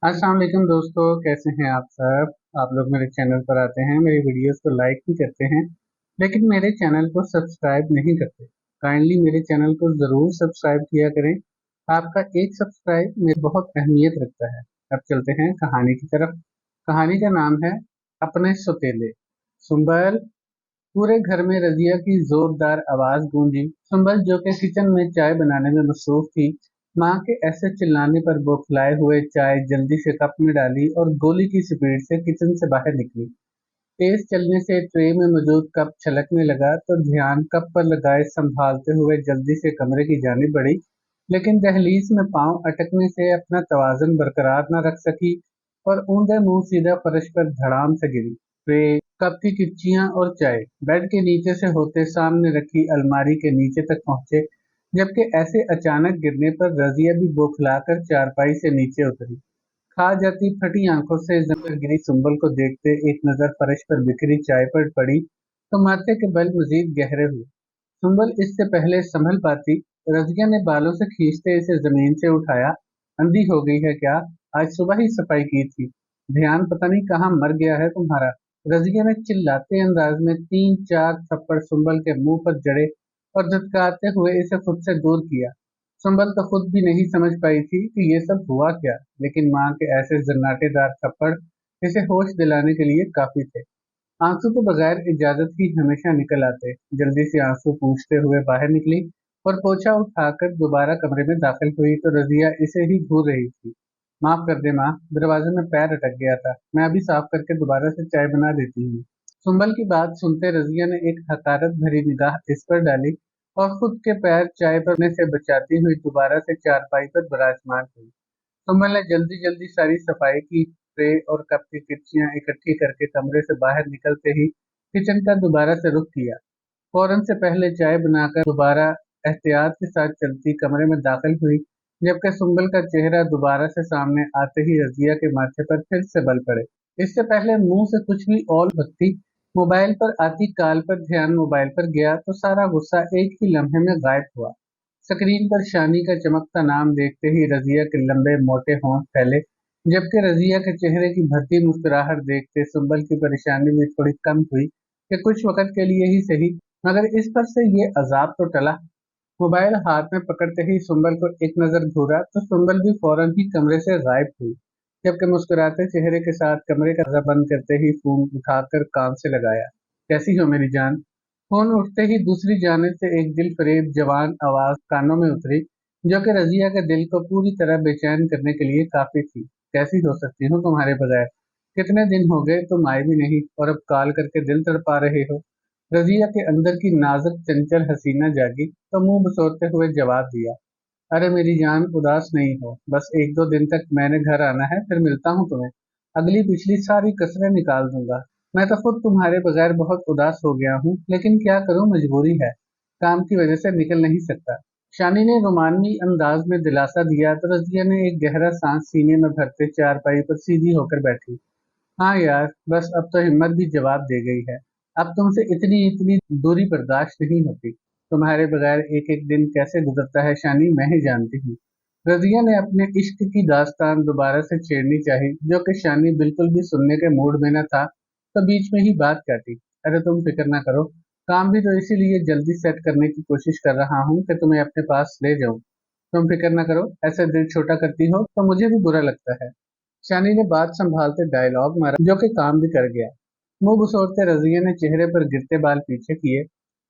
अस्सलाम वालेकुम दोस्तों, कैसे हैं आप सब। आप लोग मेरे चैनल पर आते हैं, मेरी वीडियोस को लाइक भी करते हैं, लेकिन मेरे चैनल को सब्सक्राइब नहीं करते। काइंडली मेरे चैनल को ज़रूर सब्सक्राइब किया करें। आपका एक सब्सक्राइब में बहुत अहमियत रखता है। अब चलते हैं कहानी की तरफ। कहानी का नाम है अपने सौतेले। सुंबल। पूरे घर में रजिया की जोरदार आवाज गूंजी। सुंबल जो कि किचन में चाय बनाने में मसरूफ थी, माँ के ऐसे चिल्लाने पर बौखलाए हुए चाय जल्दी से कप में डाली और गोली की स्पीड से किचन से बाहर निकली। तेज चलने से ट्रे में मौजूद कप छलकने लगा तो ध्यान कप पर लगाए संभालते हुए जल्दी से कमरे की जानिब बढ़ी, लेकिन दहलीज में पांव अटकने से अपना तवाज़ुन बरकरार न रख सकी और ऊंधे मुंह सीधा फर्श पर धड़ाम से गिरी। ट्रे, कप की किपचियां और चाय बेड के नीचे से होते सामने रखी अलमारी के नीचे तक पहुंचे, जबकि ऐसे अचानक गिरने पर रजिया भी बौखलाकर चारपाई से नीचे उतरी। खा जाती फटी आंखों से जमीन पर गिरी सुंबल को देखते एक नजर फर्श पर बिखरी चाय पर पड़ी तो माथे के बल मजीद गहरे हुए। सुंबल इससे पहले संभल पाती, रजिया ने बालों से खींचते इसे जमीन से उठाया। अंधी हो गई है क्या? आज सुबह ही सफाई की थी। ध्यान पता नहीं कहाँ मर गया है तुम्हारा। रजिया ने चिल्लाते अंदाज में तीन चार थप्पड़ सुंबल के मुंह पर जड़े और धुतकारते हुए इसे खुद से दूर किया। संभल तो खुद भी नहीं समझ पाई थी कि ये सब हुआ क्या, लेकिन माँ के ऐसे जन्नाटेदार थप्पड़ इसे होश दिलाने के लिए काफी थे। आंसू तो बगैर इजाजत ही हमेशा निकल आते। जल्दी से आंसू पूंछते हुए बाहर निकली और पोछा उठाकर दोबारा कमरे में दाखिल हुई तो रजिया इसे ही घूर रही थी। माफ कर दे माँ, दरवाजे में पैर अटक गया था, मैं अभी साफ करके दोबारा से चाय बना देती हूँ। सुंबल की बात सुनते रजिया ने एक हकारत भरी निगाह इस पर डाली और खुद के पैर चाय बनने से बचाती हुई दोबारा से चारपाई पर विराजमान हुई। सुमन ने जल्दी जल्दी सारी सफाई की। ट्रे और कप की किच्चियां इकट्ठी करके कमरे से बाहर निकलते ही किचन का दोबारा से रुख किया। फौरन से पहले चाय बनाकर दोबारा एहतियात के साथ चलती कमरे में दाखिल हुई, जबकि सुंबल का चेहरा दोबारा से सामने आते ही रजिया के माथे पर फिर से बल पड़े। इससे पहले मुंह से कुछ भी और बत्ती मोबाइल पर आती कॉल पर ध्यान मोबाइल पर गया तो सारा गुस्सा एक ही लम्हे में गायब हुआ। स्क्रीन पर शानी का चमकता नाम देखते ही रजिया के लंबे मोटे होंठ फैले, जबकि रजिया के चेहरे की भद्दी मुस्कुराहट देखते सुंबल की परेशानी में थोड़ी कम हुई कि कुछ वक्त के लिए ही सही, मगर इस पर से ये अजाब तो टला। मोबाइल हाथ में पकड़ते ही सुंबल को एक नजर घूरा तो सुंबल भी फौरन ही कमरे से गायब हुई, जबकि मुस्कुराते चेहरे के साथ कमरे का दरवाजा बंद करते ही फोन उठाकर कान से लगाया। कैसी हो मेरी जान? फोन उठते ही दूसरी जानिब से एक दिल फरेब जवान आवाज कानों में उतरी, जो कि रजिया के दिल को पूरी तरह बेचैन करने के लिए काफी थी। कैसी हो सकती हूँ तुम्हारे बगैर? कितने दिन हो गए तुम आए भी नहीं और अब कॉल करके दिल तड़पा रहे हो। रजिया के अंदर की नाजुक चंचल हसीना जागी तो मुंह बसोरते हुए जवाब दिया, अरे मेरी जान उदास नहीं हो, बस एक दो दिन तक मैंने घर आना है, फिर मिलता हूँ तुम्हें। अगली पिछली सारी कसरें निकाल दूंगा। मैं तो खुद तुम्हारे बगैर बहुत उदास हो गया हूँ, लेकिन क्या करूँ, मजबूरी है। काम की वजह से निकल नहीं सकता। शानी ने रोमानी अंदाज में दिलासा दिया तो रजिया ने एक गहरा सांस सीने में भरते चारपाई पर सीधी होकर बैठी। हाँ यार, बस अब तो हिम्मत भी जवाब दे गई है। अब तुमसे इतनी इतनी दूरी बर्दाश्त नहीं होती। तुम्हारे बगैर एक एक दिन कैसे गुजरता है शानी, मैं ही जानती हूँ। रजिया ने अपने इश्क की दास्तान दोबारा से छेड़नी चाही, जो कि शानी बिल्कुल भी सुनने के मूड में न था, तो बीच में ही बात काटी। अरे तुम फिक्र ना करो, काम भी तो इसीलिए जल्दी सेट करने की कोशिश कर रहा हूँ कि तुम्हें अपने पास ले जाऊं। तुम फिक्र ना करो, ऐसे दिल छोटा करती हो तो मुझे भी बुरा लगता है। शानी ने बात संभालते डायलॉग मारा, जो कि काम भी कर गया। मुंह घुसोड़ते रजिया ने चेहरे पर गिरते बाल पीछे किए।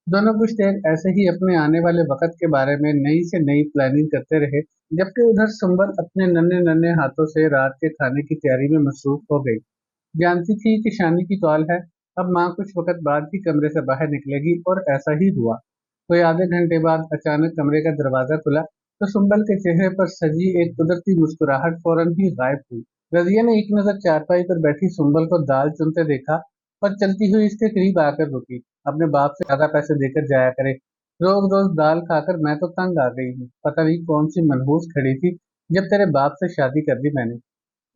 दोनों कुछ देर ऐसे ही अपने आने वाले वक्त के बारे में नई से नई प्लानिंग करते रहे, जबकि उधर सुंबल अपने नन्हे नन्हे हाथों से रात के खाने की तैयारी में मसरूफ हो गई। जानती थी कि शानी की कॉल है, अब माँ कुछ वक्त बाद ही कमरे से बाहर निकलेगी और ऐसा ही हुआ। कोई आधे घंटे बाद अचानक कमरे का दरवाजा खुला तो सुंबल के चेहरे पर सजी एक कुदरती मुस्कुराहट फौरन ही गायब हुई। रजिया ने एक नजर चारपाई पर बैठी सुंबल को दाल चुनते देखा और चलती हुई इसके करीब आकर रुकी। अपने बाप से ज्यादा पैसे देकर जाया करे, रोज रोज दाल खाकर मैं तो तंग आ गई हूँ। पता नहीं कौन सी मनहूस खड़ी थी जब तेरे बाप से शादी कर दी मैंने।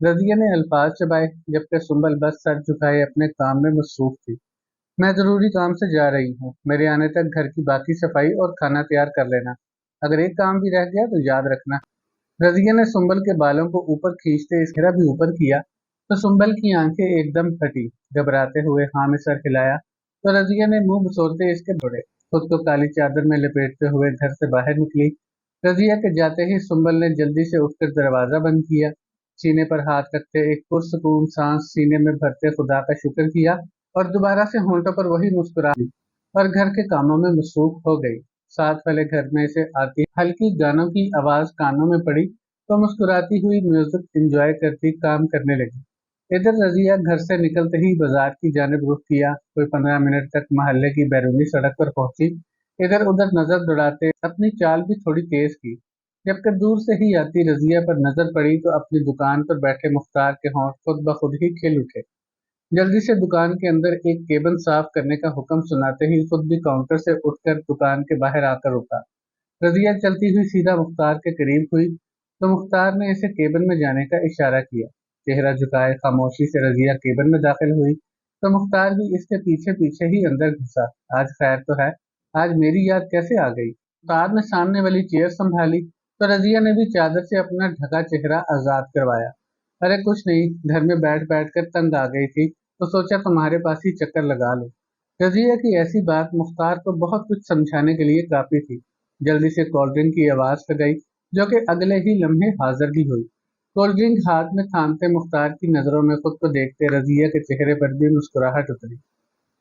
रजिया ने अल्फाज चबाए, जबकि सुंबल बस सर झुकाए अपने काम में मसरूफ थी। मैं जरूरी काम से जा रही हूँ, मेरे आने तक घर की बाकी सफाई और खाना तैयार कर लेना। अगर एक काम भी रह गया तो याद रखना। रजिया ने सुंबल के बालों को ऊपर खींचते चेहरा भी ऊपर किया तो सुंबल की आंखें एकदम फटी। घबराते हुए हाँ में सर हिलाया तो रजिया ने मुंह बसोरते इसके दौड़े। खुद को काली चादर में लपेटते हुए घर से बाहर निकली। रजिया के जाते ही सुंबल ने जल्दी से उठकर दरवाजा बंद किया। सीने पर हाथ रखते एक पुरसकून सांस सीने में भरते खुदा का शुक्र किया और दोबारा से होंठों पर वही मुस्कुरा ली और घर के कामों में मसरूफ हो गई। साथ वाले घर में से आती हल्की गानों की आवाज कानों में पड़ी तो मुस्कुराती हुई म्यूजिक एंजॉय करती काम करने लगी। इधर रजिया घर से निकलते ही बाजार की जानिब रुख किया। कोई 15 मिनट तक मोहल्ले की बैरूनी सड़क पर पहुंची। इधर उधर नजर दौड़ाते अपनी चाल भी थोड़ी तेज की। जबकि दूर से ही आती रजिया पर नजर पड़ी तो अपनी दुकान पर बैठे मुख्तार के होंठ खुद ब खुद ही खिल उठे। जल्दी से दुकान के अंदर एक केबिन साफ करने का हुक्म सुनाते ही खुद भी काउंटर से उठकर दुकान के बाहर आकर रुका। रजिया चलती हुई सीधा मुख्तार के करीब हुई तो मुख्तार ने इसे केबिन में जाने का इशारा किया। चेहरा झुकाए खामोशी से रजिया केबिन में दाखिल हुई तो मुख्तार भी इसके पीछे पीछे ही अंदर घुसा। आज खैर तो है, आज मेरी याद कैसे आ गई? मुख्तार ने सामने वाली चेयर संभाली तो रजिया ने भी चादर से अपना ढका चेहरा आजाद करवाया। अरे कुछ नहीं, घर में बैठ बैठ कर तंग आ गई थी तो सोचा तुम्हारे पास ही चक्कर लगा लो। रजिया की ऐसी बात मुख्तार को बहुत कुछ समझाने के लिए काफी थी। जल्दी से कोल्ड ड्रिंक की आवाज लगाई जो कि अगले ही लम्हे हाजिर भी हुई। कोल्ड ड्रिंक हाथ में थामते मुख्तार की नजरों में खुद को देखते रजिया के चेहरे पर भी मुस्कुराहट उतरी।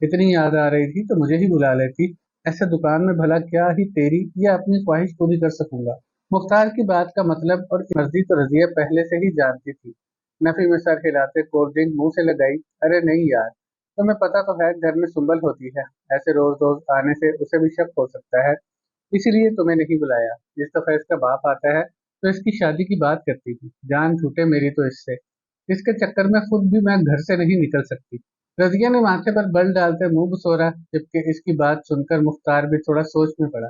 इतनी याद आ रही थी तो मुझे ही बुला लेती। ऐसे दुकान में भला क्या ही तेरी या अपनी ख्वाहिश पूरी कर सकूंगा। मुख्तार की बात का मतलब और मर्जी तो रजिया पहले से ही जानती थी। नफी में सर हिलाते कोल्ड ड्रिंक मुंह से लगाई। अरे नहीं यार, तुम्हें पता तो है घर में सुंबल होती है, ऐसे रोज रोज आने से उसे भी शक हो सकता है, इसीलिए तुम्हें नहीं बुलाया। जिस दफा इसका बाप आता है तो इसकी शादी की बात करती थी। जान छूटे मेरी तो इससे, इसके चक्कर में खुद भी मैं घर से नहीं निकल सकती। रजिया ने माथे पर बल डालते मुंह बसोरा, जबकि इसकी बात सुनकर मुख्तार भी थोड़ा सोच में पड़ा।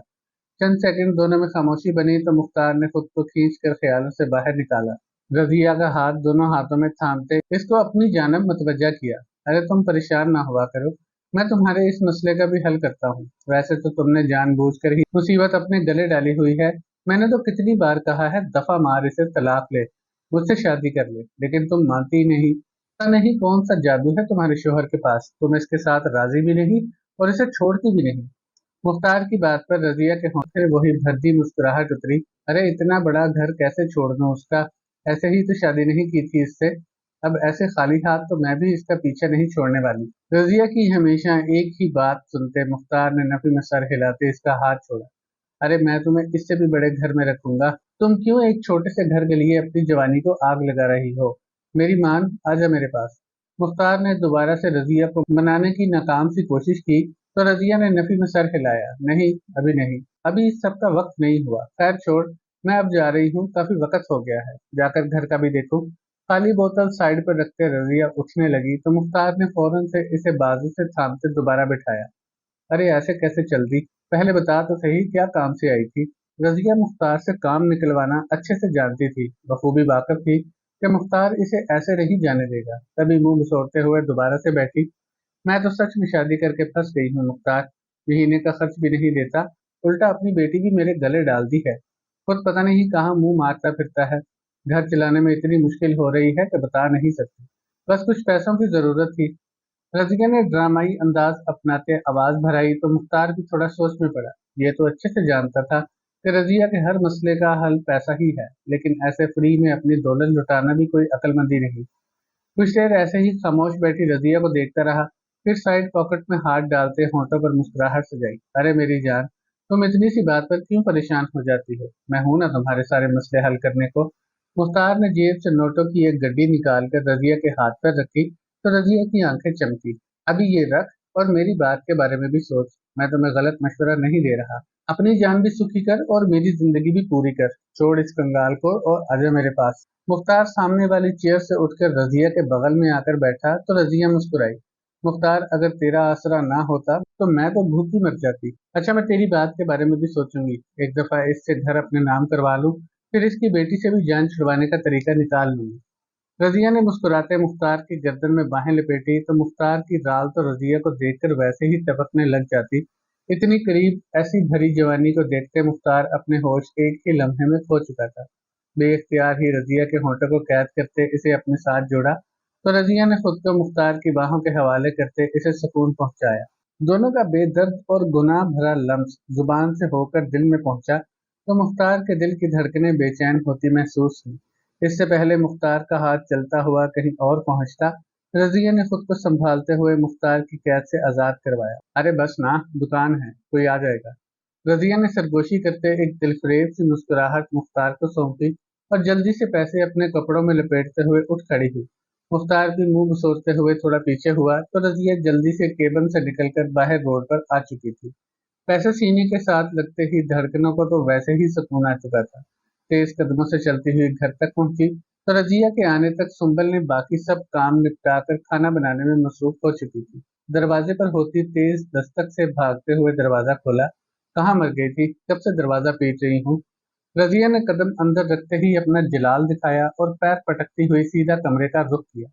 चंद सेकंड दोनों में खामोशी बनी तो मुख्तार ने खुद को खींच कर ख्यालों से बाहर निकाला। रजिया का हाथ दोनों हाथों में थामते इसको अपनी जानब मतवज्जा किया। अरे तुम परेशान ना हुआ करो, मैं तुम्हारे इस मसले का भी हल करता हूँ। वैसे तो तुमने जानबूझकर ही मुसीबत अपने गले डाली हुई है। मैंने तो कितनी बार कहा है दफा मार इसे तलाक ले, मुझसे शादी कर ले, लेकिन तुम मानती ही नहीं। पता नहीं कौन सा जादू है तुम्हारे शोहर के पास, तुम इसके साथ राजी भी नहीं और इसे छोड़ती भी नहीं। मुख्तार की बात पर रजिया के होंठ से वही भद्दी मुस्कुराहट उतरी। अरे इतना बड़ा घर कैसे छोड़ दूं उसका, ऐसे ही तो शादी नहीं की थी इससे। अब ऐसे खाली हाथ तो मैं भी इसका पीछा नहीं छोड़ने वाली। रजिया की हमेशा एक ही बात सुनते मुख्तार ने नफी में सर हिलाते इसका हाथ छोड़ा। अरे मैं तुम्हें इससे भी बड़े घर में रखूंगा। तुम क्यों एक छोटे से घर के लिए अपनी जवानी को आग लगा रही हो? मेरी मान, आजा मेरे पास। मुख्तार ने दोबारा से रजिया को मनाने की नाकाम सी कोशिश की तो रजिया ने नफी में सर हिलाया। नहीं, अभी नहीं, अभी इस सब का वक्त नहीं हुआ। खैर छोड़, मैं अब जा रही हूँ, काफी वक्त हो गया है, जाकर घर का भी देखूं। खाली बोतल साइड पर रखते रजिया उठने लगी तो मुख्तार ने फौरन से इसे बाजू से थामते दोबारा बिठाया। अरे ऐसे कैसे चल दी, पहले बता तो सही क्या काम से आई थी? रजिया मुख्तार से काम निकलवाना अच्छे से जानती थी, बखूबी वाकिफ थी कि मुख्तार इसे ऐसे नहीं जाने देगा। तभी मुंह घुसोड़ते हुए दोबारा से बैठी। मैं तो सच में शादी करके फंस गई हूँ मुख्तार, महीने का खर्च भी नहीं देता, उल्टा अपनी बेटी भी मेरे गले डाल दी है। खुद पता नहीं कहाँ मुंह मारता फिरता है। घर चलाने में इतनी मुश्किल हो रही है कि बता नहीं सकती। बस कुछ पैसों की जरूरत थी। रज़िया ने ड्रामाई अंदाज अपनाते आवाज भराई तो मुख्तार भी थोड़ा सोच में पड़ा। ये तो अच्छे से जानता था कि रज़िया के हर मसले का हल पैसा ही है, लेकिन ऐसे फ्री में अपनी दौलत लुटाना भी कोई अक्लमंदी नहीं। कुछ देर ऐसे ही खामोश बैठी रज़िया को देखता रहा, फिर साइड पॉकेट में हाथ डालते होंठों पर मुस्कुराहट सजाई। अरे मेरी जान, तुम इतनी सी बात पर क्यों परेशान हो जाती हो? मैं हूं ना तुम्हारे सारे मसले हल करने को। मुख्तार ने जेब से नोटों की एक गड्डी निकालकर रज़िया के हाथ पर रखी तो रज़िया की आंखें चमकी। अभी ये रख और मेरी बात के बारे में भी सोच। मैं तुम्हें गलत मशवरा नहीं दे रहा। अपनी जान भी सुखी कर और मेरी जिंदगी भी पूरी कर। छोड़ इस कंगाल को और आजा मेरे पास। मुख्तार सामने वाली चेयर से उठकर रज़िया के बगल में आकर बैठा तो रज़िया मुस्कुराई। मुख्तार, अगर तेरा आसरा ना होता तो मैं तो भूखी मर जाती। अच्छा, मैं तेरी बात के बारे में भी सोचूंगी। एक दफा इससे घर अपने नाम करवा लूं, फिर इसकी बेटी से भी जान छुड़वाने का तरीका निकाल लूंगी। रजिया ने मुस्कुराते मुख्तार की गर्दन में बाहें लपेटी तो मुख्तार की राल तो रजिया को देखकर वैसे ही टपकने लग जाती। इतनी करीब ऐसी भरी जवानी को देखते मुख्तार अपने होश एक ही लम्हे में खो चुका था। बेइख्तियार ही रजिया के होंठों को कैद करते इसे अपने साथ जोड़ा तो रजिया ने खुद को मुख्तार की बाहों के हवाले करते इसे सुकून पहुंचाया। दोनों का बेदर्द और गुनाह भरा लम्स जुबान से होकर दिल में पहुंचा तो मुख्तार के दिल की धड़कनें बेचैन होती महसूस हुई। इससे पहले मुख्तार का हाथ चलता हुआ कहीं और पहुंचता, रजिया ने खुद को संभालते हुए मुख्तार की कैद से आजाद करवाया। अरे बस ना, दुकान है, कोई आ जाएगा। रजिया ने सरगोशी करते एक दिलफरेब सी मुस्कुराहट मुख्तार को सौंपी और जल्दी से पैसे अपने कपड़ों में लपेटते हुए उठ खड़ी हुई। मुख्तार भी मुंह बसोरते हुए थोड़ा पीछे हुआ तो रजिया जल्दी से केबिन से निकलकर बाहर रोड पर आ चुकी थी। पैसे सीने के साथ लगते ही धड़कनों को तो वैसे ही सुकून आ चुका था। तेज कदमों से चलती हुई घर तक पहुंची तो रजिया के आने तक सुंबल ने बाकी सब काम निपटाकर खाना बनाने में मसरूफ हो चुकी थी। दरवाजे पर होती तेज दस्तक से भागते हुए दरवाजा खोला। कहाँ मर गई थी, कब से दरवाजा पीट रही हूँ। रजिया ने कदम अंदर रखते ही अपना जलाल दिखाया और पैर पटकती हुई सीधा कमरे का रुख किया।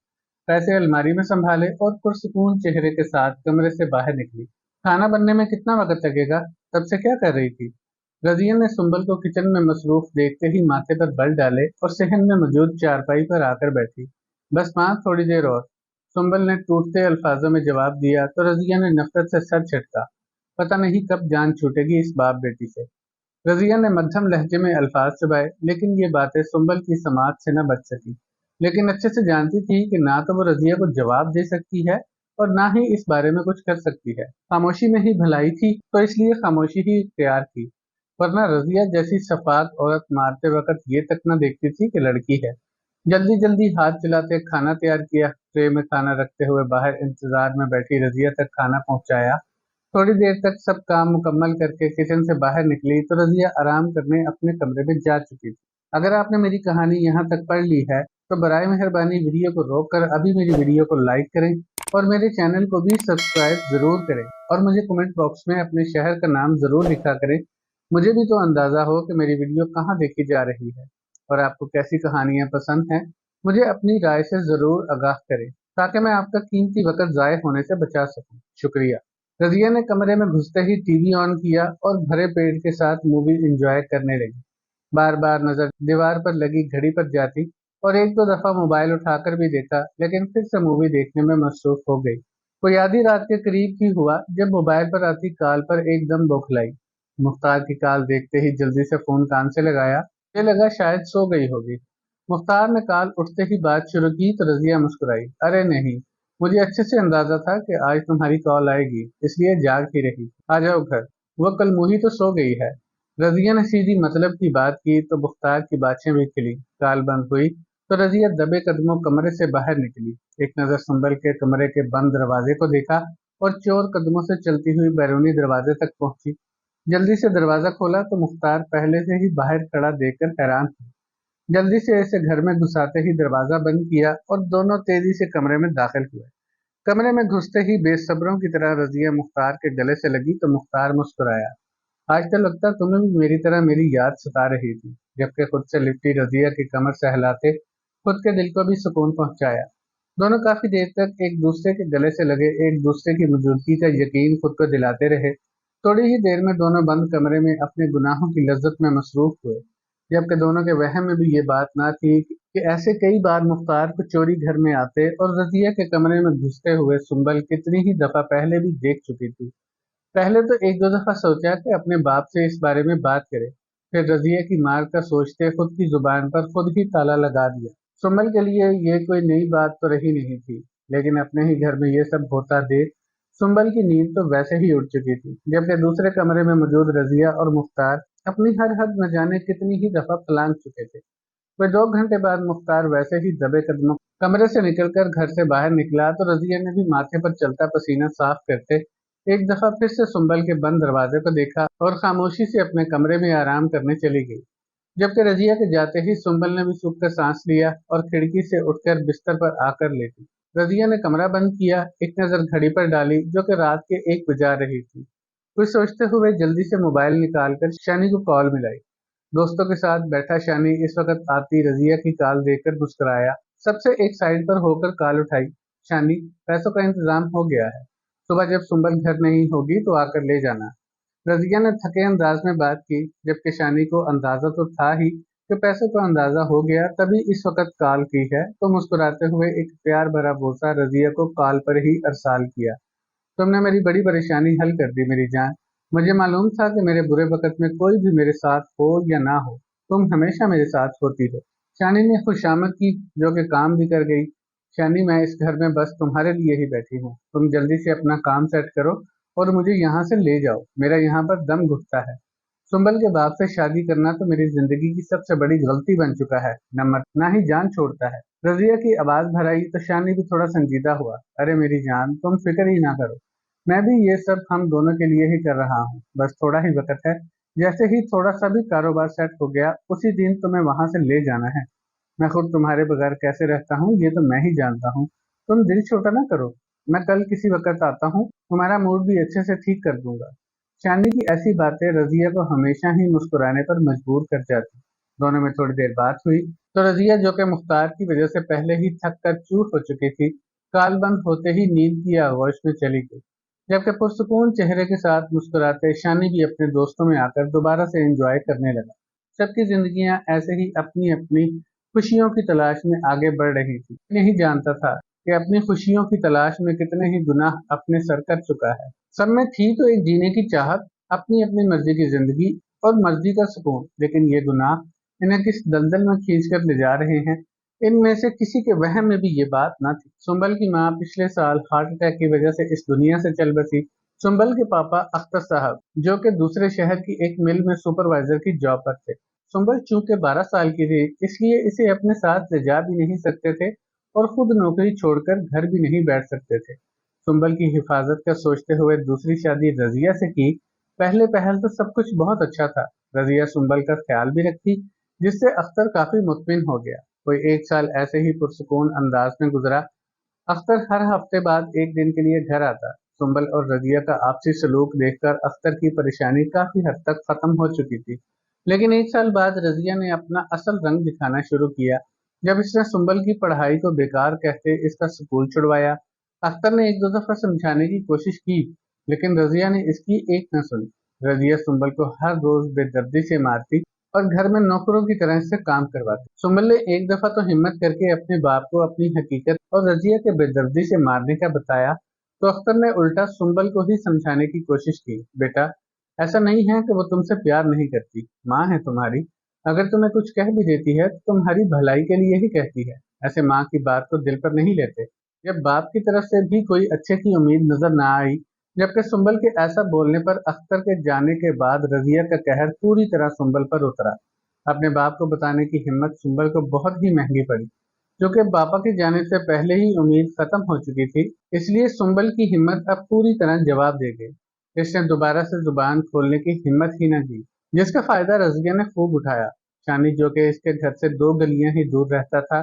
पैसे अलमारी में संभाले और पुरसुकून चेहरे के साथ कमरे से बाहर निकली। खाना बनने में कितना वक्त लगेगा, तब से क्या कर रही थी। रजिया ने सुंबल को किचन में मसरूफ देखते ही माथे पर बल डाले और सहन में मौजूद चारपाई पर आकर बैठी। बस माँ, थोड़ी देर और। सुंबल ने टूटते अल्फाजों में जवाब दिया तो रजिया ने नफरत से सर झटका। पता नहीं कब जान छूटेगी इस बाप बेटी से। रजिया ने मध्यम लहजे में अल्फाज चबाए, लेकिन ये बातें सुंबल की समात से न बच सकी। लेकिन अच्छे से जानती थी कि ना तो वो रजिया को जवाब दे सकती है और ना ही इस बारे में कुछ कर सकती है। खामोशी में ही भलाई थी तो इसलिए खामोशी ही इख्तियार की, वरना रजिया जैसी सफाक औरत मारते वक्त ये तक न देखती थी कि लड़की है। जल्दी जल्दी हाथ चलाते खाना तैयार किया, ट्रे में खाना रखते हुए बाहर इंतजार में बैठी रजिया तक खाना पहुंचाया। थोड़ी देर तक सब काम मुकम्मल करके किचन से बाहर निकली तो रजिया आराम करने अपने कमरे में जा चुकी थी। अगर आपने मेरी कहानी यहाँ तक पढ़ ली है तो बराए मेहरबानी वीडियो को रोक कर अभी मेरी वीडियो को लाइक करें और मेरे चैनल को भी सब्सक्राइब जरूर करें और मुझे कमेंट बॉक्स में अपने शहर का नाम जरूर लिखा करें। मुझे भी तो अंदाजा हो कि मेरी वीडियो कहाँ देखी जा रही है और आपको कैसी कहानियाँ पसंद हैं। मुझे अपनी राय से जरूर आगाह करें ताकि मैं आपका कीमती वक्त ज़ाय होने से बचा सकूं। शुक्रिया। रजिया ने कमरे में घुसते ही टीवी ऑन किया और भरे पेट के साथ मूवी एंजॉय करने लगी। बार बार नजर दीवार पर लगी घड़ी पर जाती और एक दो दफा मोबाइल उठाकर भी देखा, लेकिन फिर से मूवी देखने में मसरूफ हो गई। कोई आधी रात के करीब ही हुआ जब मोबाइल पर आती कॉल पर एकदम बौखलाई। मुख्तार की कॉल देखते ही जल्दी से फोन कान से लगाया। ये लगा शायद सो गई होगी। मुख्तार ने कॉल उठते ही बात शुरू की तो रजिया मुस्कुराई। अरे नहीं, मुझे अच्छे से अंदाजा था कि आज तुम्हारी कॉल आएगी, इसलिए जाग ही रही। आ जाओ घर, वो कल मुही तो सो गई है। रजिया ने सीधी मतलब की बात की तो मुख्तार की बातें भी खिली। कॉल बंद हुई तो रजिया दबे कदमों कमरे से बाहर निकली। एक नजर संभल के कमरे के बंद दरवाजे को देखा और चोर कदमों से चलती हुई बैरूनी दरवाजे तक पहुंची। जल्दी से दरवाजा खोला तो मुख्तार पहले से ही बाहर खड़ा देखकर हैरान था। जल्दी से इसे घर में घुसाते ही दरवाजा बंद किया और दोनों तेजी से कमरे में दाखिल हुए। कमरे में घुसते ही बेसब्रों की तरह रजिया मुख्तार के गले से लगी तो मुख्तार मुस्कुराया। आज तो लगता तुम्हें भी मेरी तरह मेरी याद सता रही थी। जबकि खुद से लिपटी रजिया की कमर सहलाते खुद के दिल को भी सुकून पहुंचाया। दोनों काफी देर तक एक दूसरे के गले से लगे एक दूसरे की मौजूदगी का यकीन खुद को दिलाते रहे। थोड़ी ही देर में दोनों बंद कमरे में अपने गुनाहों की लज्जत में मसरूफ हुए, जबकि दोनों के वहम में भी ये बात ना थी कि ऐसे कई बार मुख्तार को चोरी घर में आते और रजिया के कमरे में घुसते हुए सुंबल कितनी ही दफा पहले भी देख चुकी थी। पहले तो एक दो दफा सोचा कि अपने बाप से इस बारे में बात करे, फिर रजिया की मार का सोचते खुद की जुबान पर खुद ही ताला लगा दिया। सुंबल के लिए ये कोई नई बात तो रही नहीं थी, लेकिन अपने ही घर में ये सब होता देख सुंबल की नींद तो वैसे ही उड़ चुकी थी, जबकि दूसरे कमरे में मौजूद रजिया और मुख्तार अपनी हर हद न जाने कितनी ही दफा फलांग चुके थे। वह 2 घंटे बाद मुख्तार वैसे ही दबे कदमों कमरे से निकलकर घर से बाहर निकला तो रजिया ने भी माथे पर चलता पसीना साफ करते एक दफा फिर से सुंबल के बंद दरवाजे को देखा और खामोशी से अपने कमरे में आराम करने चली गई। जबकि रजिया के जाते ही सुंबल ने भी सूख कर सांस लिया और खिड़की से उठकर बिस्तर पर आकर लेटी। रजिया ने कमरा बंद किया, एक नजर घड़ी पर डाली जो कि रात के 1 बजा रही थी। कुछ सोचते हुए जल्दी से मोबाइल निकालकर शनी को कॉल मिलाई। दोस्तों के साथ बैठा शानी इस वक्त आती रजिया की कॉल देखकर मुस्कुराया। सबसे एक साइड पर होकर कॉल उठाई। शानी, पैसों का इंतजाम हो गया है, सुबह जब सुंबल घर नहीं होगी तो आकर ले जाना। रजिया ने थके अंदाज में बात की, जबकि शानी को अंदाजा तो था ही कि पैसों का अंदाजा हो गया तभी इस वक्त कॉल की है, तो मुस्कुराते हुए एक प्यार भरा बोसा रजिया को कॉल पर ही अरसाल किया। तुमने मेरी बड़ी परेशानी हल कर दी मेरी जान। मुझे मालूम था कि मेरे बुरे वक्त में कोई भी मेरे साथ हो या ना हो, तुम हमेशा मेरे साथ होती हो। शानी ने खुशामद की, जो कि काम भी कर गई। शानी, मैं इस घर में बस तुम्हारे लिए ही बैठी हूँ। तुम जल्दी से अपना काम सेट करो और मुझे यहाँ से ले जाओ, मेरा यहाँ पर दम घुटता है। सुंबल के बाप से शादी करना तो मेरी जिंदगी की सबसे बड़ी गलती बन चुका है, ना ही जान छोड़ता है। रजिया की आवाज भर आई तो शानी भी थोड़ा संजीदा हुआ। अरे मेरी जान, तुम फिक्र ही ना करो, मैं भी ये सब हम दोनों के लिए ही कर रहा हूँ, बस थोड़ा ही वक्त है। जैसे ही थोड़ा सा भी कारोबार सेट हो गया, उसी दिन तुम्हें वहां से ले जाना है। मैं खुद तुम्हारे बगैर कैसे रहता हूँ ये तो मैं ही जानता हूँ। तुम दिल छोटा ना करो, मैं कल किसी वक्त आता हूँ, तुम्हारा मूड भी अच्छे से ठीक कर दूंगा। शानी की ऐसी बातें रजिया को हमेशा ही मुस्कुराने पर मजबूर कर जाती। दोनों में थोड़ी देर बात हुई तो रजिया, जो कि मुख्तार की वजह से पहले ही थक कर चूर हो चुकी थी, काल बंद होते ही नींद की आगोश में चली गई। जबकि पुरसुकून चेहरे के साथ मुस्कुराते शानी भी अपने दोस्तों में आकर दोबारा से एंजॉय करने लगा। सबकी जिंदगियां ऐसे ही अपनी अपनी खुशियों की तलाश में आगे बढ़ रही थी। नहीं जानता था कि अपनी खुशियों की तलाश में कितने ही गुनाह अपने सर कर चुका है। सब में थी तो एक जीने की चाहत, अपनी अपनी मर्जी की जिंदगी और मर्जी का सुकून, लेकिन ये गुनाह इन्हें किस दलदल में खींच कर ले जा रहे हैं, इनमें से किसी के वहम में भी ये बात न थी। सुंबल की माँ पिछले साल हार्ट अटैक की वजह से इस दुनिया से चल बसी। सुंबल के पापा अख्तर साहब, जो कि दूसरे शहर की एक मिल में सुपरवाइजर की जॉब पर थे। सुंबल चूंकि 12 साल की थी, इसलिए इसे अपने साथ ले जा भी नहीं सकते थे और खुद नौकरी छोड़कर घर भी नहीं बैठ सकते थे। सुंबल की हिफाजत का सोचते हुए दूसरी शादी रजिया से की। पहले पहल तो सब कुछ बहुत अच्छा था। रजिया सुंबल का ख्याल भी रखती, जिससे अख्तर काफी मुतमिन हो गया। कोई एक साल ऐसे ही पुरसुकून अंदाज में गुजरा। अख्तर हर हफ्ते बाद एक दिन के लिए घर आता। सुंबल और रजिया का आपसी सलूक देखकर अख्तर की परेशानी काफी हद तक खत्म हो चुकी थी। लेकिन एक साल बाद रजिया ने अपना असल रंग दिखाना शुरू किया, जब इसने सुंबल की पढ़ाई को बेकार कहते इसका स्कूल छुड़वाया। अख्तर ने एक दो दफा समझाने की कोशिश की, लेकिन रजिया ने इसकी एक न सुनी। रजिया सुंबल को हर रोज बेदर्दी से मारती और घर में नौकरों की तरह से काम करवाती। सुंबल ने एक दफा तो हिम्मत करके अपने बाप को अपनी हकीकत और रजिया के बेदर्दी से मारने का बताया, तो अख्तर ने उल्टा सुंबल को ही समझाने की कोशिश की। बेटा, ऐसा नहीं है कि वो तुमसे प्यार नहीं करती, माँ है तुम्हारी। अगर तुम्हें कुछ कह भी देती है तो तुम्हारी भलाई के लिए ही कहती है। ऐसे माँ की बात को दिल पर नहीं लेते। जब बाप की तरफ से भी कोई अच्छे की उम्मीद नजर ना आई। जबकि सुंबल के ऐसा बोलने पर अख्तर के जाने के बाद रजिया का कहर पूरी तरह सुंबल पर उतरा। अपने बाप को बताने की हिम्मत सुंबल को बहुत ही महंगी पड़ी, क्योंकि पापा के जाने से पहले ही उम्मीद खत्म हो चुकी थी। इसलिए सुंबल की हिम्मत अब पूरी तरह जवाब दे गई। इसने दोबारा से जुबान खोलने की हिम्मत ही न की, जिसका फायदा रजिया ने खूब उठाया। शानी, जो कि इसके घर से 2 गलियां ही दूर रहता था,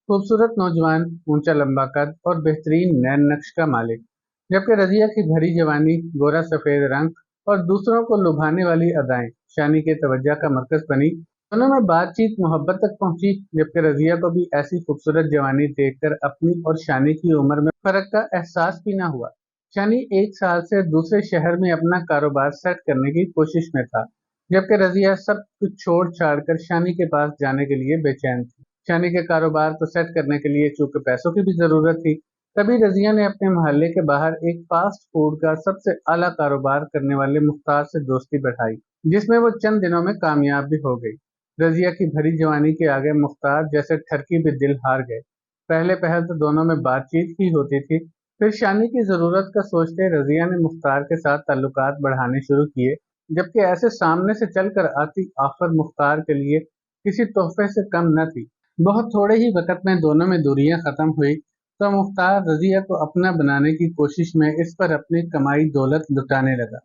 खूबसूरत नौजवान, ऊंचा लंबा कद और बेहतरीन नैन नक्श का मालिक। जबकि रजिया की भरी जवानी, गोरा सफेद रंग और दूसरों को लुभाने वाली अदाएं शानी के तवज्जो का मरकज बनी। दोनों में बातचीत मोहब्बत तक पहुंची, जबकि रजिया को भी ऐसी खूबसूरत जवानी देखकर अपनी और शानी की उम्र में फर्क का एहसास भी न हुआ। शानी एक साल से दूसरे शहर में अपना कारोबार सेट करने की कोशिश में था, जबकि रजिया सब कुछ छोड़ छाड़ कर शानी के पास जाने के लिए बेचैन थी। शानी के कारोबार को सेट करने के लिए चूंकि पैसों की भी जरूरत थी, तभी रजिया ने अपने मोहल्ले के बाहर एक फास्ट फूड का सबसे आला कारोबार करने वाले मुख्तार से दोस्ती बढ़ाई, जिसमें वो चंद दिनों में कामयाब भी हो गई। रजिया की भरी जवानी के आगे मुख्तार जैसे ठरकी भी दिल हार गए। पहले पहल तो दोनों में बातचीत ही होती थी, फिर शानी की जरूरत का सोचते रजिया ने मुख्तार के साथ ताल्लुकात बढ़ाने शुरू किए, जबकि ऐसे सामने से चलकर आती आफर मुख्तार के लिए किसी तोहफे से कम न थी। बहुत थोड़े ही वक्त में दोनों में दूरियां खत्म हुई, तो मुख्तार रजिया को अपना बनाने की कोशिश में इस पर अपनी कमाई दौलत लुटाने लगा।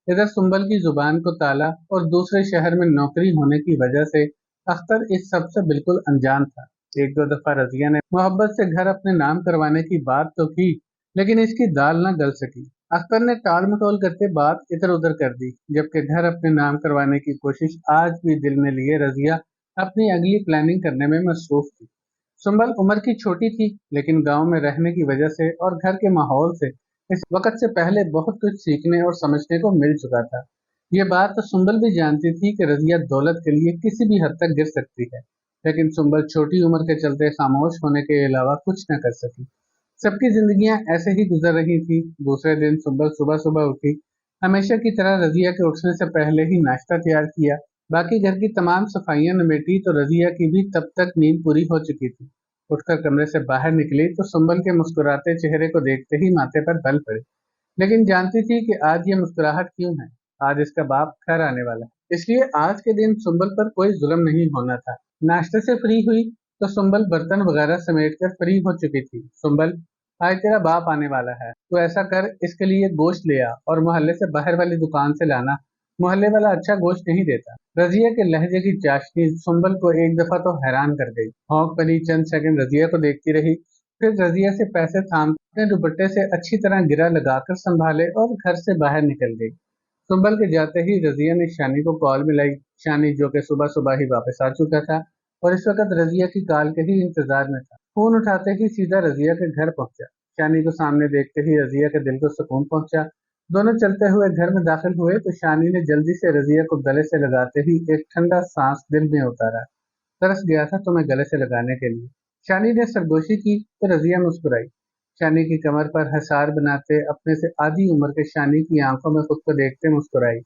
इधर सुंबल की जुबान को ताला और दूसरे शहर में नौकरी होने की वजह से अख्तर इस सब से बिल्कुल अनजान था। एक दो दफा रजिया ने मोहब्बत से घर अपने नाम करवाने की बात तो की, लेकिन इसकी दाल न गल सकी। अख्तर ने टाल मटोल करके बात इधर उधर कर दी, जबकि घर अपने नाम करवाने की कोशिश आज भी दिल में लिए रजिया अपनी अगली प्लानिंग करने में मसरूफ थी। सुंबल उम्र की छोटी थी, लेकिन गांव में रहने की वजह से और घर के माहौल से इस वक्त से पहले बहुत कुछ सीखने और समझने को मिल चुका था। ये बात तो सुंबल भी जानती थी कि रजिया दौलत के लिए किसी भी हद तक गिर सकती है, लेकिन सुंबल छोटी उम्र के चलते खामोश होने के अलावा कुछ न कर सकी। सबकी जिंदगियां ऐसे ही गुजर रही थी। दूसरे दिन सुंबल सुबह सुबह उठी। हमेशा की तरह रजिया के उठने से पहले ही नाश्ता तैयार किया। बाकी घर की तमाम सफाइयां निमेटी तो रजिया की भी तब तक नींद पूरी हो चुकी थी। उठकर कमरे से बाहर निकली तो सुंबल के मुस्कुराते चेहरे को देखते ही माथे पर बल पड़े, लेकिन जानती थी कि आज ये मुस्कुराहट क्यों है। आज इसका बाप घर आने वाला है, इसलिए आज के दिन सुंबल पर कोई जुल्म नहीं होना था। नाश्ते से फ्री हुई तो सुंबल बर्तन वगैरह समेट कर फ्री हो चुकी थी। सुंबल, आज तेरा बाप आने वाला है, तो ऐसा कर इसके लिए गोश्त ले आ और मोहल्ले से बाहर वाली दुकान से लाना। मोहल्ले वाला अच्छा गोश्त नहीं देता। रजिया के लहजे की चाशनी सुंबल को एक दफा तो हैरान कर गई। हौंक पड़ी, चंद सेकंड रजिया को देखती रही, फिर रजिया से पैसे थाम अपने दुपट्टे से अच्छी तरह गिरा लगाकर संभाले और घर से बाहर निकल गई। सुंबल के जाते ही रजिया ने शानी को कॉल मिलाई। शानी, जो कि सुबह सुबह ही वापस आ चुका था और इस वक्त रजिया की कॉल के ही इंतजार में था, फोन उठाते ही सीधा रजिया के घर पहुंचा। शानी को सामने देखते ही रजिया के दिल को सुकून पहुंचा। दोनों चलते हुए घर में दाखिल हुए तो शानी ने जल्दी से रजिया को गले से लगाते ही एक ठंडा सांस दिल में उतारा। तरस गया था तुम्हें गले से लगाने के लिए। शानी ने सरगोशी की तो रजिया मुस्कुराई। शानी की कमर पर हसार बनाते अपने से आधी उम्र के शानी की आंखों में खुद को देखते मुस्कुराई।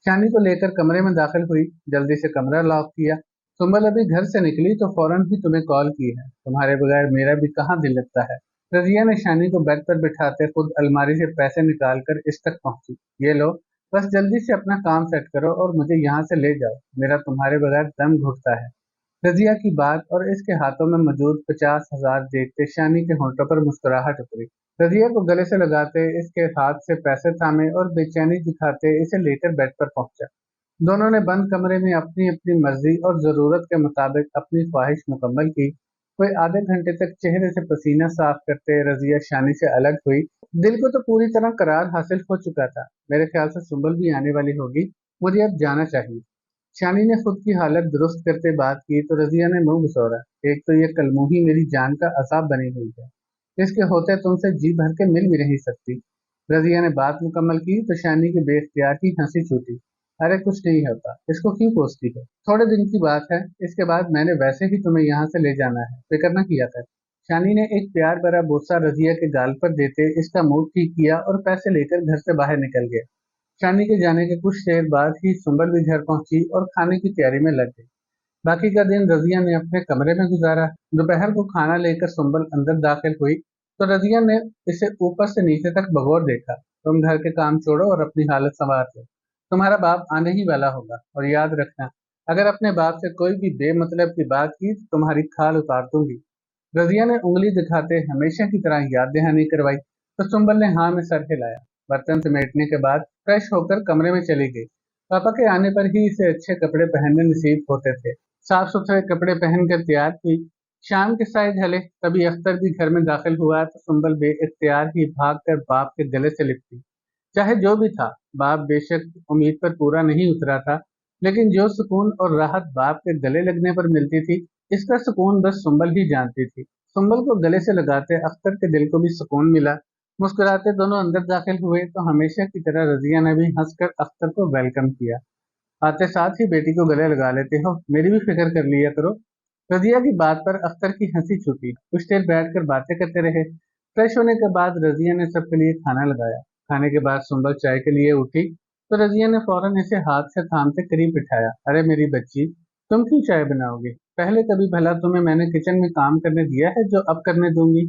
शानी को लेकर कमरे में दाखिल हुई, जल्दी से कमरा लॉक किया। सुंबल अभी घर से निकली तो फौरन ही तुम्हें कॉल की है, तुम्हारे बगैर मेरा भी कहाँ दिल लगता है। रजिया ने शानी को बेड पर बिठाते खुद अलमारी से पैसे निकाल कर इस तक पहुंची। ये लो, बस जल्दी से अपना काम सेट करो और मुझे यहाँ से ले जाओ, मेरा तुम्हारे बगैर दम घुटता है। रजिया की बात और इसके हाथों में मौजूद 50,000 देखते शानी के होंठों पर मुस्कुराहट उतरी। रजिया को गले से लगाते इसके हाथ से पैसे थामे और बेचैनी दिखाते इसे लेकर बेड पर पहुंचा। दोनों ने बंद कमरे में अपनी अपनी मर्जी और जरूरत के मुताबिक अपनी ख्वाहिश मुकम्मल की। कोई आधे घंटे तक चेहरे से पसीना साफ करते रजिया शानी से अलग हुई। दिल को तो पूरी तरह करार हासिल हो चुका था। मेरे ख्याल से सुंबल भी आने वाली होगी, मुझे अब जाना चाहिए। शानी ने खुद की हालत दुरुस्त करते बात की तो रजिया ने मुंह घुसौड़ा। एक तो ये कलमुही मेरी जान का असाब बनी हुई है, इसके होते तुमसे जी भर के मिल भी नहीं सकती। रजिया ने बात मुकम्मल की तो शानी की बेख्तियार की हंसी छूटी। अरे कुछ नहीं होता, इसको क्यों कोसती है, थोड़े दिन की बात है, इसके बाद मैंने वैसे ही तुम्हें यहाँ से ले जाना है, फिक्र न किया कर। शानी ने एक प्यार भरा बोसा रजिया के गाल पर देते इसका मूड ठीक किया और पैसे लेकर घर से बाहर निकल गया। शानी के जाने के कुछ देर बाद ही सुंबल भी घर पहुंची और खाने की तैयारी में लग गई। बाकी का दिन रजिया ने अपने कमरे में गुजारा। दोपहर को खाना लेकर सुंबल अंदर दाखिल हुई तो रजिया ने इसे ऊपर से नीचे तक बगौर देखा। तुम घर के काम छोड़ो और अपनी हालत संवार लो, तुम्हारा बाप आने ही वाला होगा, और याद रखना, अगर अपने बाप से कोई भी बेमतलब की बात की तो तुम्हारी खाल उतार दूंगी। रजिया ने उंगली दिखाते हमेशा की तरह याद दहानी करवाई तो सुंबल ने हाँ में सर हिलाया। बर्तन समेटने के बाद फ्रेश होकर कमरे में चली गई। पापा के आने पर ही इसे अच्छे कपड़े पहनने नसीब होते थे। साफ सुथरे कपड़े पहनकर तैयार हुई। शाम के साय ढले तभी अख्तर भी घर में दाखिल हुआ तो सुंबल बेइख्तियार ही भागकर बाप के गले से लिपटी। चाहे जो भी था, बाप बेशक उम्मीद पर पूरा नहीं उतरा था, लेकिन जो सुकून और राहत बाप के गले लगने पर मिलती थी, इसका सुकून बस सुंबल ही जानती थी। सुंबल को गले से लगाते अख्तर के दिल को भी सुकून मिला। मुस्कुराते दोनों अंदर दाखिल हुए तो हमेशा की तरह रजिया ने भी हंसकर अख्तर को वेलकम किया। आते साथ ही बेटी को गले लगा लेते हो, मेरी भी फिक्र कर लिया करो। रजिया की बात पर अख्तर की हंसी छूटी। कुछ देर बैठकर बातें करते रहे। फ्रेश होने के बाद रजिया ने सबके लिए खाना लगाया। खाने के बाद सुंबल चाय के लिए उठी तो रजिया ने फौरन इसे हाथ से थामते करीब बिठाया। अरे मेरी बच्ची, तुम क्यों चाय बनाओगे? पहले कभी भला तुम्हें मैंने किचन में काम करने दिया है जो अब करने दूंगी?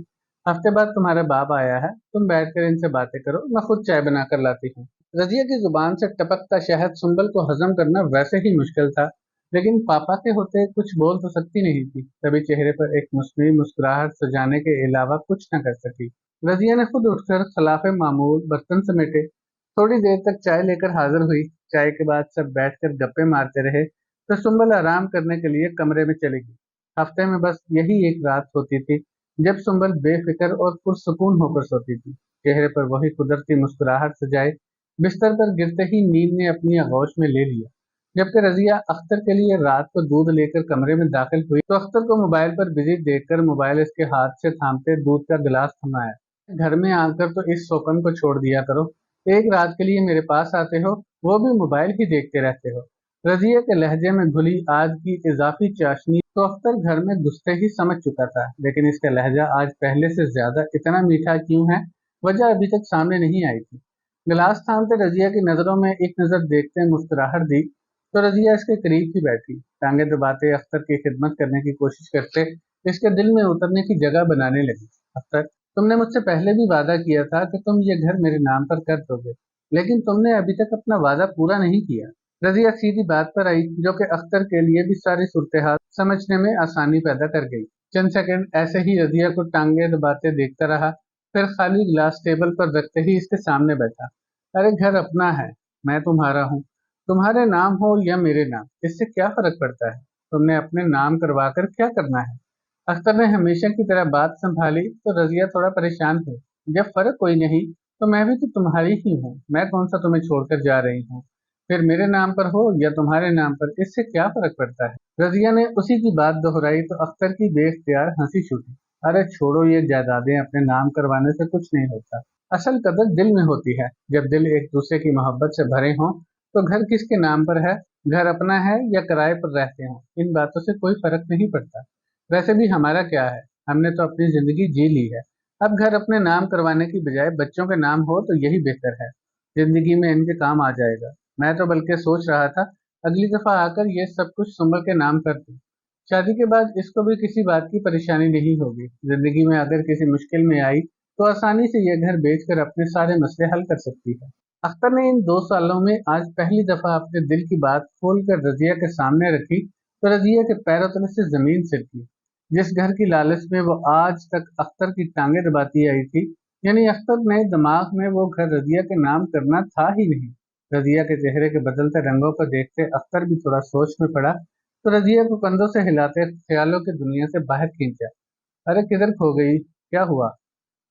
हफ्ते बाद तुम्हारा बाप आया है, तुम बैठकर इनसे बातें करो, मैं खुद चाय बनाकर लाती हूँ। रजिया की जुबान से टपकता शहद सुंबल को हजम करना वैसे ही मुश्किल था, लेकिन पापा के होते कुछ बोल तो सकती नहीं थी, तभी चेहरे पर एक मुस्लिम मुस्कुराहट सजाने के अलावा कुछ न कर सकी। रजिया ने खुद उठकर खिलाफे मामूल बर्तन समेटे। थोड़ी देर तक चाय लेकर हाजिर हुई। चाय के बाद सब बैठकर गप्पे मारते रहे तो सुंबल आराम करने के लिए कमरे में चली गई। हफ्ते में बस यही एक रात होती थी जब सुंबल बेफिक्र और पुरसुकून होकर सोती थी, चेहरे पर वही कुदरती मुस्कुराहट सजाए। बिस्तर पर गिरते ही नींद ने अपनी आगोश में ले लिया। जबकि रजिया अख्तर के लिए रात को दूध लेकर कमरे में दाखिल हुई तो अख्तर को मोबाइल पर बिजी देखकर मोबाइल इसके हाथ से थामते दूध का गिलास थमाया। घर में आकर तो इस शौकन को छोड़ दिया करो, एक रात के लिए मेरे पास आते हो, वो भी मोबाइल ही देखते रहते हो। रजिया के लहजे में घुली आज की इजाफी चाशनी तो अख्तर घर में घुसते ही समझ चुका था, लेकिन इसका लहजा आज पहले से ज्यादा इतना मीठा क्यों है, वजह अभी तक सामने नहीं आई थी। गिलास थामते रजिया की नजरों में एक नजर देखते मुस्कुराहट दी तो रजिया इसके करीब ही बैठी, टांगे दबाते अख्तर की खिदमत करने की कोशिश करते इसके दिल में उतरने की जगह बनाने लगी। अख्तर, तुमने मुझसे पहले भी वादा किया था कि तुम ये घर मेरे नाम पर कर दोगे, लेकिन तुमने अभी तक अपना वादा पूरा नहीं किया। रजिया सीधी बात पर आई, जो कि अख्तर के लिए भी सारी सूरत हाल समझने में आसानी पैदा कर गई। चंद सेकंड ऐसे ही रजिया को टांगे दबाते देखता रहा, फिर खाली गिलास टेबल पर रखते ही इसके सामने बैठा। अरे घर अपना है, मैं तुम्हारा हूँ, तुम्हारे नाम हो या मेरे नाम, इससे क्या फर्क पड़ता है? तुमने अपने नाम करवा कर क्या करना है? अख्तर ने हमेशा की तरह बात संभाली तो रजिया थोड़ा परेशान हुई। जब फर्क कोई नहीं तो मैं भी तो तुम्हारी ही हूँ, मैं कौन सा तुम्हें छोड़कर जा रही हूँ? फिर मेरे नाम पर हो या तुम्हारे नाम पर, इससे क्या फर्क पड़ता है? रजिया ने उसी की बात दोहराई तो अख्तर की बेख्तियार हंसी छूटी। अरे छोड़ो, ये जायदादें अपने नाम करवाने से कुछ नहीं होता। असल कदर दिल में होती है। जब दिल एक दूसरे की मोहब्बत से भरे हों तो घर किसके नाम पर है, घर अपना है या किराए पर रहते हो, इन बातों से कोई फर्क नहीं पड़ता। वैसे भी हमारा क्या है, हमने तो अपनी जिंदगी जी ली है। अब घर अपने नाम करवाने की बजाय बच्चों के नाम हो तो यही बेहतर है, जिंदगी में इनके काम आ जाएगा। मैं तो बल्कि सोच रहा था अगली दफा आकर ये सब कुछ सुंबल के नाम कर दूं। शादी के बाद इसको भी किसी बात की परेशानी नहीं होगी। जिंदगी में अगर किसी मुश्किल में आई तो आसानी से ये घर बेचकर अपने सारे मसले हल कर सकती है। अख्तर ने इन 2 सालों में आज पहली दफा अपने दिल की बात खोलकर रजिया के सामने रखी तो रजिया के पैरों तले से जमीन सिरकी। जिस घर की लालच में वो आज तक अख्तर की टांगे दबाती आई थी, यानी अख्तर ने दिमाग में वो घर रजिया के नाम करना था ही नहीं। रजिया के चेहरे के बदलते रंगों को देखते अख्तर भी थोड़ा सोच में पड़ा तो रजिया को कंधों से हिलाते ख्यालों की दुनिया से बाहर खींचा। अरे किधर खो गई, क्या हुआ?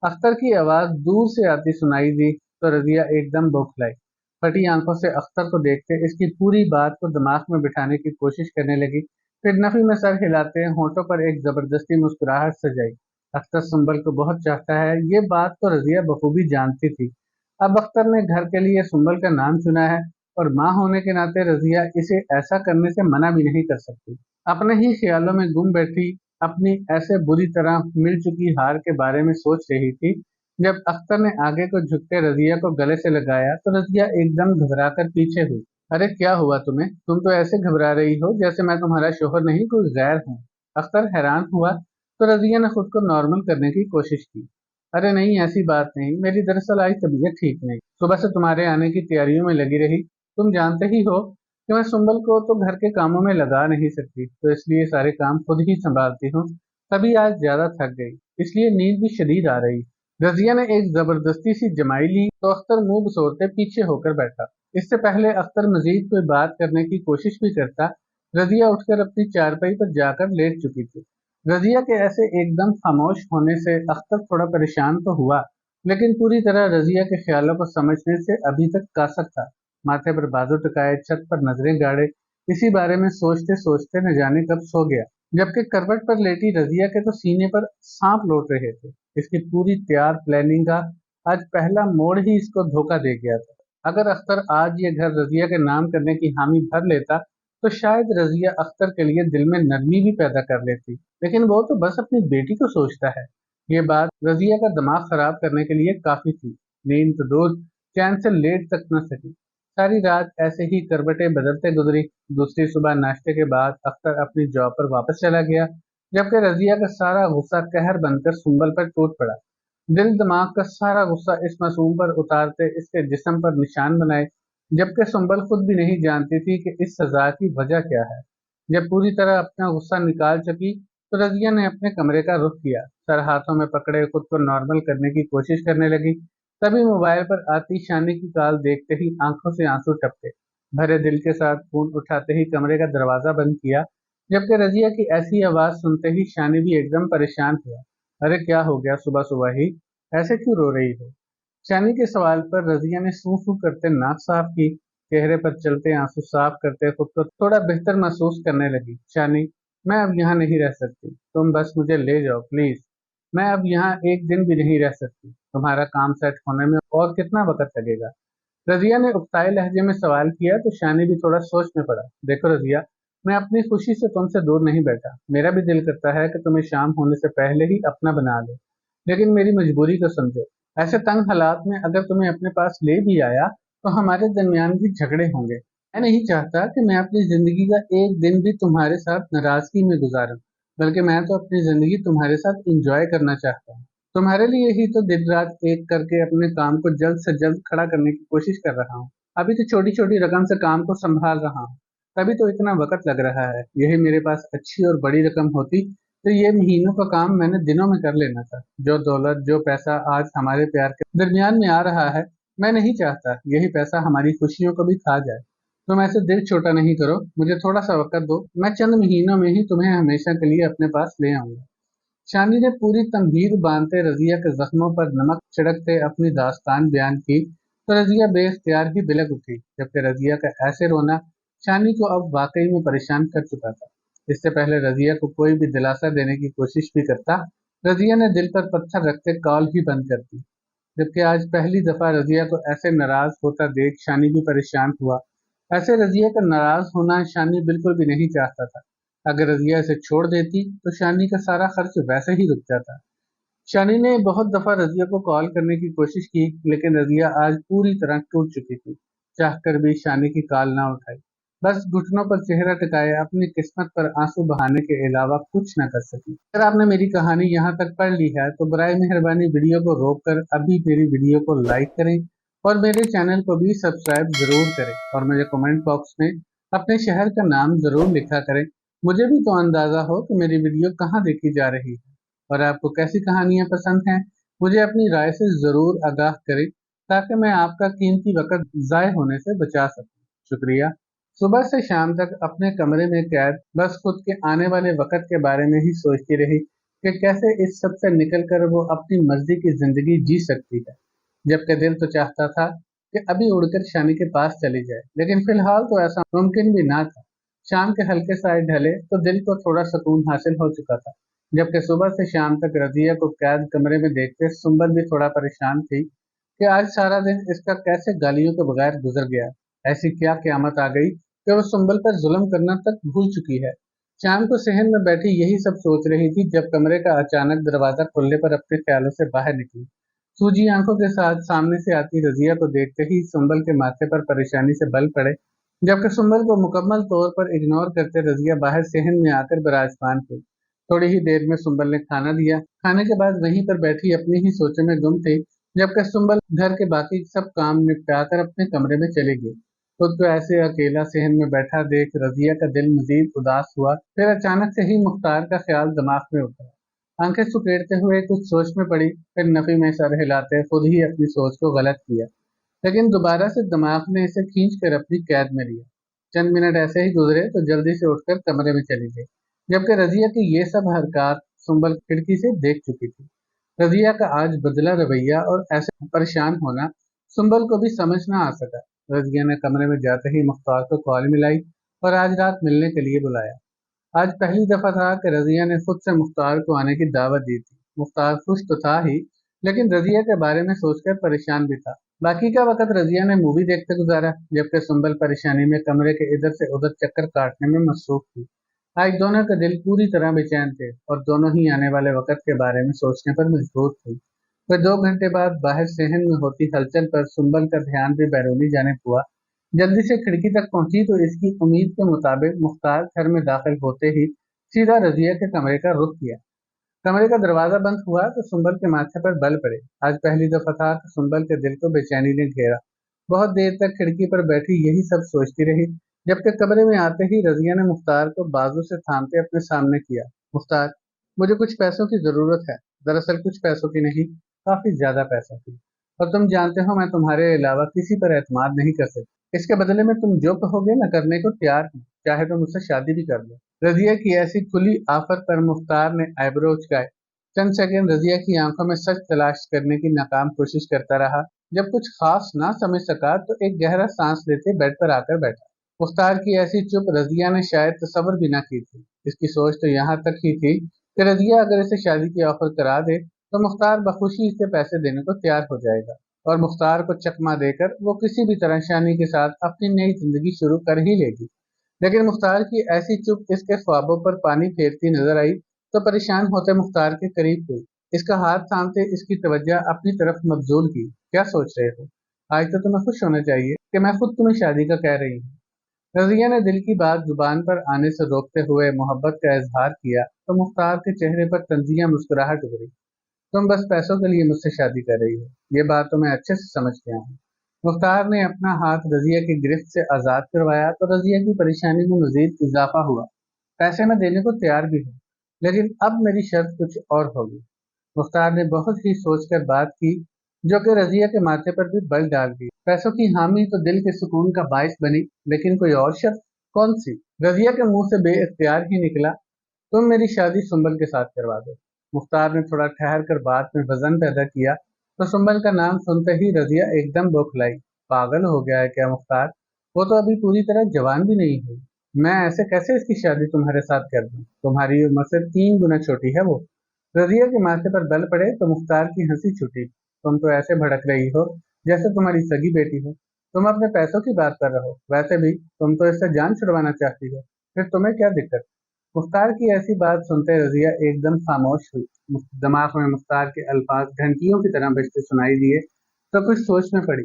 अख्तर की आवाज दूर से आती सुनाई दी तो रजिया एकदम बौखलाई। फटी आंखों से अख्तर को देखते इसकी पूरी बात को दिमाग में बिठाने की कोशिश करने लगी, फिर नफी में सर हिलाते होंठों पर एक जबरदस्ती मुस्कुराहट सजाई। अख्तर सुंबल को बहुत चाहता है, ये बात तो रजिया बखूबी जानती थी। अब अख्तर ने घर के लिए सुंबल का नाम चुना है और माँ होने के नाते रजिया इसे ऐसा करने से मना भी नहीं कर सकती। अपने ही ख्यालों में गुम बैठी अपनी ऐसे बुरी तरह मिल चुकी हार के बारे में सोच रही थी, जब अख्तर ने आगे को झुकते रजिया को गले से लगाया तो रजिया एकदम घबराकर पीछे हुई। अरे क्या हुआ तुम्हें, तुम तो ऐसे घबरा रही हो जैसे मैं तुम्हारा शोहर नहीं कोई गैर हूँ। अख्तर हैरान हुआ तो रजिया ने खुद को नॉर्मल करने की कोशिश की। अरे नहीं, ऐसी बात नहीं, मेरी दरअसल आज तबीयत ठीक नहीं, सुबह से तुम्हारे आने की तैयारियों में लगी रही। तुम जानते ही हो कि मैं सुंबल को तो घर के कामों में लगा नहीं सकती, तो इसलिए सारे काम खुद ही संभालती हूँ। तभी आज ज्यादा थक गई, इसलिए नींद भी शदीद आ रही। रजिया ने एक जबरदस्ती सी जमाई ली तो अख्तर मुंह बसोरते पीछे होकर बैठा। इससे पहले अख्तर मजीद कोई बात करने की कोशिश भी करता, रजिया उठकर अपनी चारपाई पर जाकर लेट चुकी थी। रजिया के ऐसे एकदम खामोश होने से अख्तर थोड़ा परेशान तो हुआ, लेकिन पूरी तरह रजिया के ख्यालों को समझने से अभी तक कासर था। माथे पर बाजू टिकाए छत पर नजरें गाड़े इसी बारे में सोचते सोचते न जाने कब सो गया, जबकि करवट पर लेटी रजिया के तो सीने पर सांप लौट रहे थे। इसकी पूरी तैयार प्लानिंग का आज पहला मोड़ ही इसको धोखा दे गया था। अगर अख्तर आज ये घर रजिया के नाम करने की हामी भर लेता तो शायद रजिया अख्तर के लिए दिल में नरमी भी पैदा कर लेती, लेकिन वो तो बस अपनी बेटी को सोचता है। ये बात रजिया का दिमाग खराब करने के लिए काफी थी। नींद तो दूर, चैन से लेट तक न सकी। सारी रात ऐसे ही करवटें बदलते गुजरी। दूसरी सुबह नाश्ते के बाद अख्तर अपनी जॉब पर वापस चला गया, जबकि रजिया का सारा गुस्सा कहर बनकर सुंबल पर टूट पड़ा। दिल दिमाग का सारा गुस्सा इस मासूम पर उतारते इसके जिस्म पर निशान बनाए, जबकि सुंबल खुद भी नहीं जानती थी कि इस सजा की वजह क्या है। जब पूरी तरह अपना गुस्सा निकाल चुकी तो रजिया ने अपने कमरे का रुख किया, सर हाथों में पकड़े खुद को नॉर्मल करने की कोशिश करने लगी। तभी मोबाइल पर आती शानी की कॉल देखते ही आंखों से आंसू टपके। भरे दिल के साथ फोन उठाते ही कमरे का दरवाजा बंद किया, जबकि रजिया की ऐसी आवाज सुनते ही शानी भी एकदम परेशान हुआ। अरे क्या हो गया, सुबह सुबह ही ऐसे क्यों रो रही हो? शानी के सवाल पर रजिया ने सूं सूं करते नाक साफ की, चेहरे पर चलते आंसू साफ करते खुद को थोड़ा बेहतर महसूस करने लगी। शानी, मैं अब यहाँ नहीं रह सकती, तुम बस मुझे ले जाओ प्लीज। मैं अब यहाँ एक दिन भी नहीं रह सकती, तुम्हारा काम सेट होने में और कितना वक्त लगेगा? रजिया ने उकताए लहजे में सवाल किया तो शानी भी थोड़ा सोच में पड़ा। देखो रजिया, मैं अपनी खुशी से तुमसे दूर नहीं बैठा। मेरा भी दिल करता है कि तुम्हें शाम होने से पहले ही अपना बना लो, लेकिन मेरी मजबूरी को समझो। ऐसे तंग हालात में अगर तुम्हें अपने पास ले भी आया तो हमारे दरमियान भी झगड़े होंगे। मैं नहीं चाहता कि मैं अपनी जिंदगी का एक दिन भी तुम्हारे साथ नाराजगी में गुजारूं, बल्कि मैं तो अपनी जिंदगी तुम्हारे साथ इंजॉय करना चाहता हूँ। तुम्हारे लिए ही तो दिन रात एक करके अपने काम को जल्द से जल्द खड़ा करने की कोशिश कर रहा हूँ। अभी तो छोटी छोटी रकम से काम को संभाल रहा हूँ, तभी तो इतना वक्त लग रहा है। यही मेरे पास अच्छी और बड़ी रकम होती तो ये महीनों का काम मैंने दिनों में कर लेना था। जो दौलत, जो पैसा आज हमारे प्यार के दरमियान में आ रहा है, मैं नहीं चाहता यही पैसा हमारी खुशियों को भी खा जाए। तुम ऐसे दिल छोटा नहीं करो, मुझे थोड़ा सा वक्त दो। मैं चंद महीनों में ही तुम्हें हमेशा के लिए अपने पास ले आऊंगा। शानी ने पूरी तमहीर बांधते रजिया के जख्मों पर नमक छिड़कते अपनी दास्तान बयान की तो रजिया बेख्तियार ही बिलक उठी, जबकि रजिया का ऐसे रोना शानी को अब वाकई में परेशान कर चुका था। इससे पहले रजिया को कोई भी दिलासा देने की कोशिश भी करता, रजिया ने दिल पर पत्थर रखते कॉल ही बंद कर दी। जबकि आज पहली दफा रजिया को ऐसे नाराज होता देख शानी भी परेशान हुआ। ऐसे रजिया का नाराज होना शानी बिल्कुल भी नहीं चाहता था। अगर रजिया इसे छोड़ देती तो शानी का सारा खर्च वैसे ही रुक जाता। शानी ने बहुत दफा रजिया को कॉल करने की कोशिश की, लेकिन रजिया आज पूरी तरह टूट चुकी थी। चाहकर भी शानी की कॉल ना उठाई, बस घुटनों पर चेहरा टिकाए अपनी किस्मत पर आंसू बहाने के अलावा कुछ न कर सकी। अगर आपने मेरी कहानी यहाँ तक पढ़ ली है तो बराए मेहरबानी वीडियो को रोककर अभी मेरी वीडियो को लाइक करें और मेरे चैनल को भी सब्सक्राइब जरूर करें और मुझे कमेंट बॉक्स में अपने शहर का नाम जरूर लिखा करें। मुझे भी तो अंदाजा हो कि मेरी वीडियो कहाँ देखी जा रही है और आपको कैसी कहानियां पसंद हैं। मुझे अपनी राय से जरूर आगाह करें ताकि मैं आपका कीमती वक्त जाय होने से बचा सकूं। शुक्रिया। सुबह से शाम तक अपने कमरे में कैद बस खुद के आने वाले वक्त के बारे में ही सोचती रही कि कैसे इस सब से निकलकर वो अपनी मर्जी की जिंदगी जी सकती है। जबकि दिल तो चाहता था कि अभी उड़कर शानी के पास चली जाए, लेकिन फिलहाल तो ऐसा मुमकिन भी ना था। शाम के हल्के साए ढले तो दिल को थोड़ा सुकून हासिल हो चुका था। जबकि सुबह से शाम तक रजिया को कैद कमरे में देखते सुंबल भी थोड़ा परेशान थी कि आज सारा दिन इसका कैसे गालियों के बगैर गुजर गया। ऐसी क्या क्यामत आ गई कि वो सुंबल पर जुल्म करना तक भूल चुकी है। शाम को सहन में बैठी यही सब सोच रही थी जब कमरे का अचानक दरवाजा खुलने पर अपने ख्यालों से बाहर निकली। सूजी आंखों के साथ सामने से आती रजिया को देखते ही सुंबल के माथे पर परेशानी से बल पड़े। जबकि सुंबल को मुकम्मल तौर पर इग्नोर करते रजिया बाहर सहन में आकर विराजमान हुई। थोड़ी ही देर में सुंबल ने खाना दिया। खाने के बाद वहीं पर बैठी अपनी ही सोचों में गुम थी, जबकि सुंबल घर के बाकी सब काम निपटाकर अपने कमरे में चली गई। खुद को ऐसे अकेला सहन में बैठा देख रजिया का दिल मजीद उदास हुआ। फिर अचानक से ही मुख्तार का ख्याल दिमाग में उतरा। आंखें सुकेड़ते हुए कुछ सोच में पड़ी, फिर नफी में सर हिलाते खुद ही अपनी सोच को गलत किया, लेकिन दोबारा से दिमाग ने इसे खींच कर अपनी कैद में लिया। चंद मिनट ऐसे ही गुजरे तो जल्दी से उठकर कमरे में चली गई, जबकि रजिया की ये सब हरकत सुंबल खिड़की से देख चुकी थी। रजिया का आज बदला रवैया और ऐसे परेशान होना सुंबल को भी समझ न आ सका। रजिया ने कमरे में जाते ही मुख्तार को कॉल मिलाई और आज रात मिलने के लिए बुलाया। आज पहली दफा था कि रजिया ने खुद से मुख्तार को आने की दावत दी थी। मुख्तार खुश तो था ही, लेकिन रजिया के बारे में सोचकर परेशान भी था। बाकी का वक्त रजिया ने मूवी देखते गुजारा, जबकि सुंबल परेशानी में कमरे के इधर से उधर चक्कर काटने में मसरूफ थी। आज दोनों के दिल पूरी तरह बेचैन थे और दोनों ही आने वाले वक्त के बारे में सोचने पर मजबूर थे। फिर 2 घंटे बाद बाहर सहन में होती हलचल पर सुंबल का ध्यान भी बैरूनी जानिब हुआ। जल्दी से खिड़की तक पहुंची तो इसकी उम्मीद के मुताबिक मुख्तार घर में दाखिल होते ही सीधा रजिया के कमरे का रुख किया। कमरे का दरवाजा बंद हुआ तो सुंबल के माथे पर बल पड़े। आज पहली दफा था कि सुंबल के दिल को बेचैनी ने घेरा। बहुत देर तक खिड़की पर बैठी यही सब सोचती रही, जबकि कमरे में आते ही रजिया ने मुख्तार को बाजू से थामते अपने सामने किया। मुख्तार, मुझे कुछ पैसों की जरूरत है। दरअसल कुछ पैसों की नहीं, काफी ज्यादा पैसों की, और तुम जानते हो मैं तुम्हारे अलावा किसी पर एतमाद नहीं कर सकती। इसके बदले में तुम जो कहोगे मैं करने को तैयार हूँ, चाहे तो मुझसे शादी भी कर लो। रजिया की ऐसी खुली आफत पर मुख्तार ने आईब्रो उचकाए। चंद सेकंड रजिया की आंखों में सच तलाश करने की नाकाम कोशिश करता रहा। जब कुछ खास ना समझ सका तो एक गहरा सांस लेते बेड पर आकर बैठा। मुख्तार की ऐसी चुप रजिया ने शायद तसव्वुर भी ना की थी। इसकी सोच तो यहाँ तक ही थी कि रजिया अगर इसे शादी की ऑफर करा दे तो मुख्तार बखुशी इसे पैसे देने को तैयार हो जाएगा। और मुख्तार को चकमा देकर वो किसी भी तरह शानी के साथ अपनी नई जिंदगी शुरू कर ही लेगी। लेकिन मुख्तार की ऐसी चुप इसके ख्वाबों पर पानी फेरती नजर आई तो परेशान होते मुख्तार के करीब हुई। इसका हाथ थामते इसकी तवज्जो अपनी तरफ मबजूल की। क्या सोच रहे हो? आज तो तुम्हें खुश होना चाहिए कि मैं खुद तुम्हें शादी का कह रही हूँ। रजिया ने दिल की बात जुबान पर आने से रोकते हुए मोहब्बत का इजहार किया तो मुख्तार के चेहरे पर तंजिया मुस्कुराहट उभरी। तुम बस पैसों के लिए मुझसे शादी कर रही हो, ये बात तो मैं अच्छे से समझ गया हूँ। मुख्तार ने अपना हाथ रजिया की गिरफ्त से आजाद करवाया तो रजिया की परेशानी में मजीद इजाफा हुआ। पैसे मैं देने को तैयार भी हूँ, लेकिन अब मेरी शर्त कुछ और होगी। मुख्तार ने बहुत ही सोचकर बात की, जो कि रजिया के माथे पर भी बल डाल दी। पैसों की हामी तो दिल के सुकून का बायस बनी, लेकिन कोई और शर्त? कौन सी? रजिया के मुंह से बेइख्तियार ही निकला, तुम मेरी शादी सुंबल के साथ करवा दो। मुख्तार ने थोड़ा ठहर कर बात में वजन पैदा किया तो सुंबल का नाम सुनते ही रजिया एकदम बौखलाई। पागल हो गया है क्या मुख्तार? वो तो अभी पूरी तरह जवान भी नहीं हुई। मैं ऐसे कैसे इसकी शादी तुम्हारे साथ कर दूं? तुम्हारी उम्र से 3 गुना छोटी है वो। रजिया के माथे पर बल पड़े तो मुख्तार की हंसी छूटी। तुम तो ऐसे भड़क रही हो जैसे तुम्हारी सगी बेटी हो। तुम अपने पैसों की बात कर रहे हो, वैसे भी तुम तो इससे जान छुड़वाना चाहती हो, फिर तुम्हें क्या दिक्कत? मुख्तार की ऐसी बात सुनते रजिया एकदम खामोश हुई। दिमाग में मुख्तार के अल्फाज घंटियों की तरह बजते सुनाई दिए तो कुछ सोच में पड़ी।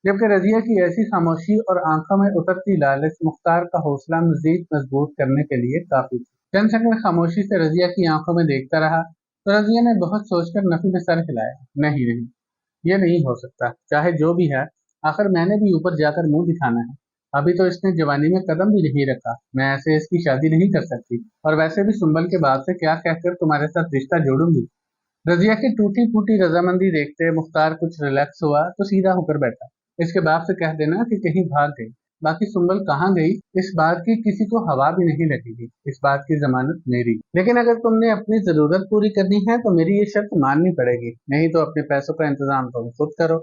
जबकि रजिया की ऐसी खामोशी और आंखों में उतरती लालच मुख्तार का हौसला मजीद मजबूत करने के लिए काफी थी। चंद सेकंड खामोशी से रजिया की आंखों में देखता रहा तो रजिया ने बहुत सोचकर नफी में सर हिलाया। नहीं नहीं, ये नहीं हो सकता। चाहे जो भी है, आखिर मैंने भी ऊपर जाकर मुंह दिखाना है। अभी तो इसने जवानी में कदम भी नहीं रखा, मैं ऐसे इसकी शादी नहीं कर सकती। और वैसे भी सुंबल के बाद से क्या कहकर तुम्हारे साथ रिश्ता जोड़ूंगी। रजिया की टूटी फूटी रजामंदी देखते मुख्तार कुछ रिलैक्स हुआ तो सीधा होकर बैठा। इसके बाप से कह देना कि कहीं भाग गई। बाकी सुंबल कहाँ गई, इस बात की किसी को हवा भी नहीं लगेगी। इस बात की जमानत मेरी। लेकिन अगर तुमने अपनी जरूरत पूरी करनी है तो मेरी ये शर्त माननी पड़ेगी, नहीं तो अपने पैसों का इंतजाम तुम खुद करो।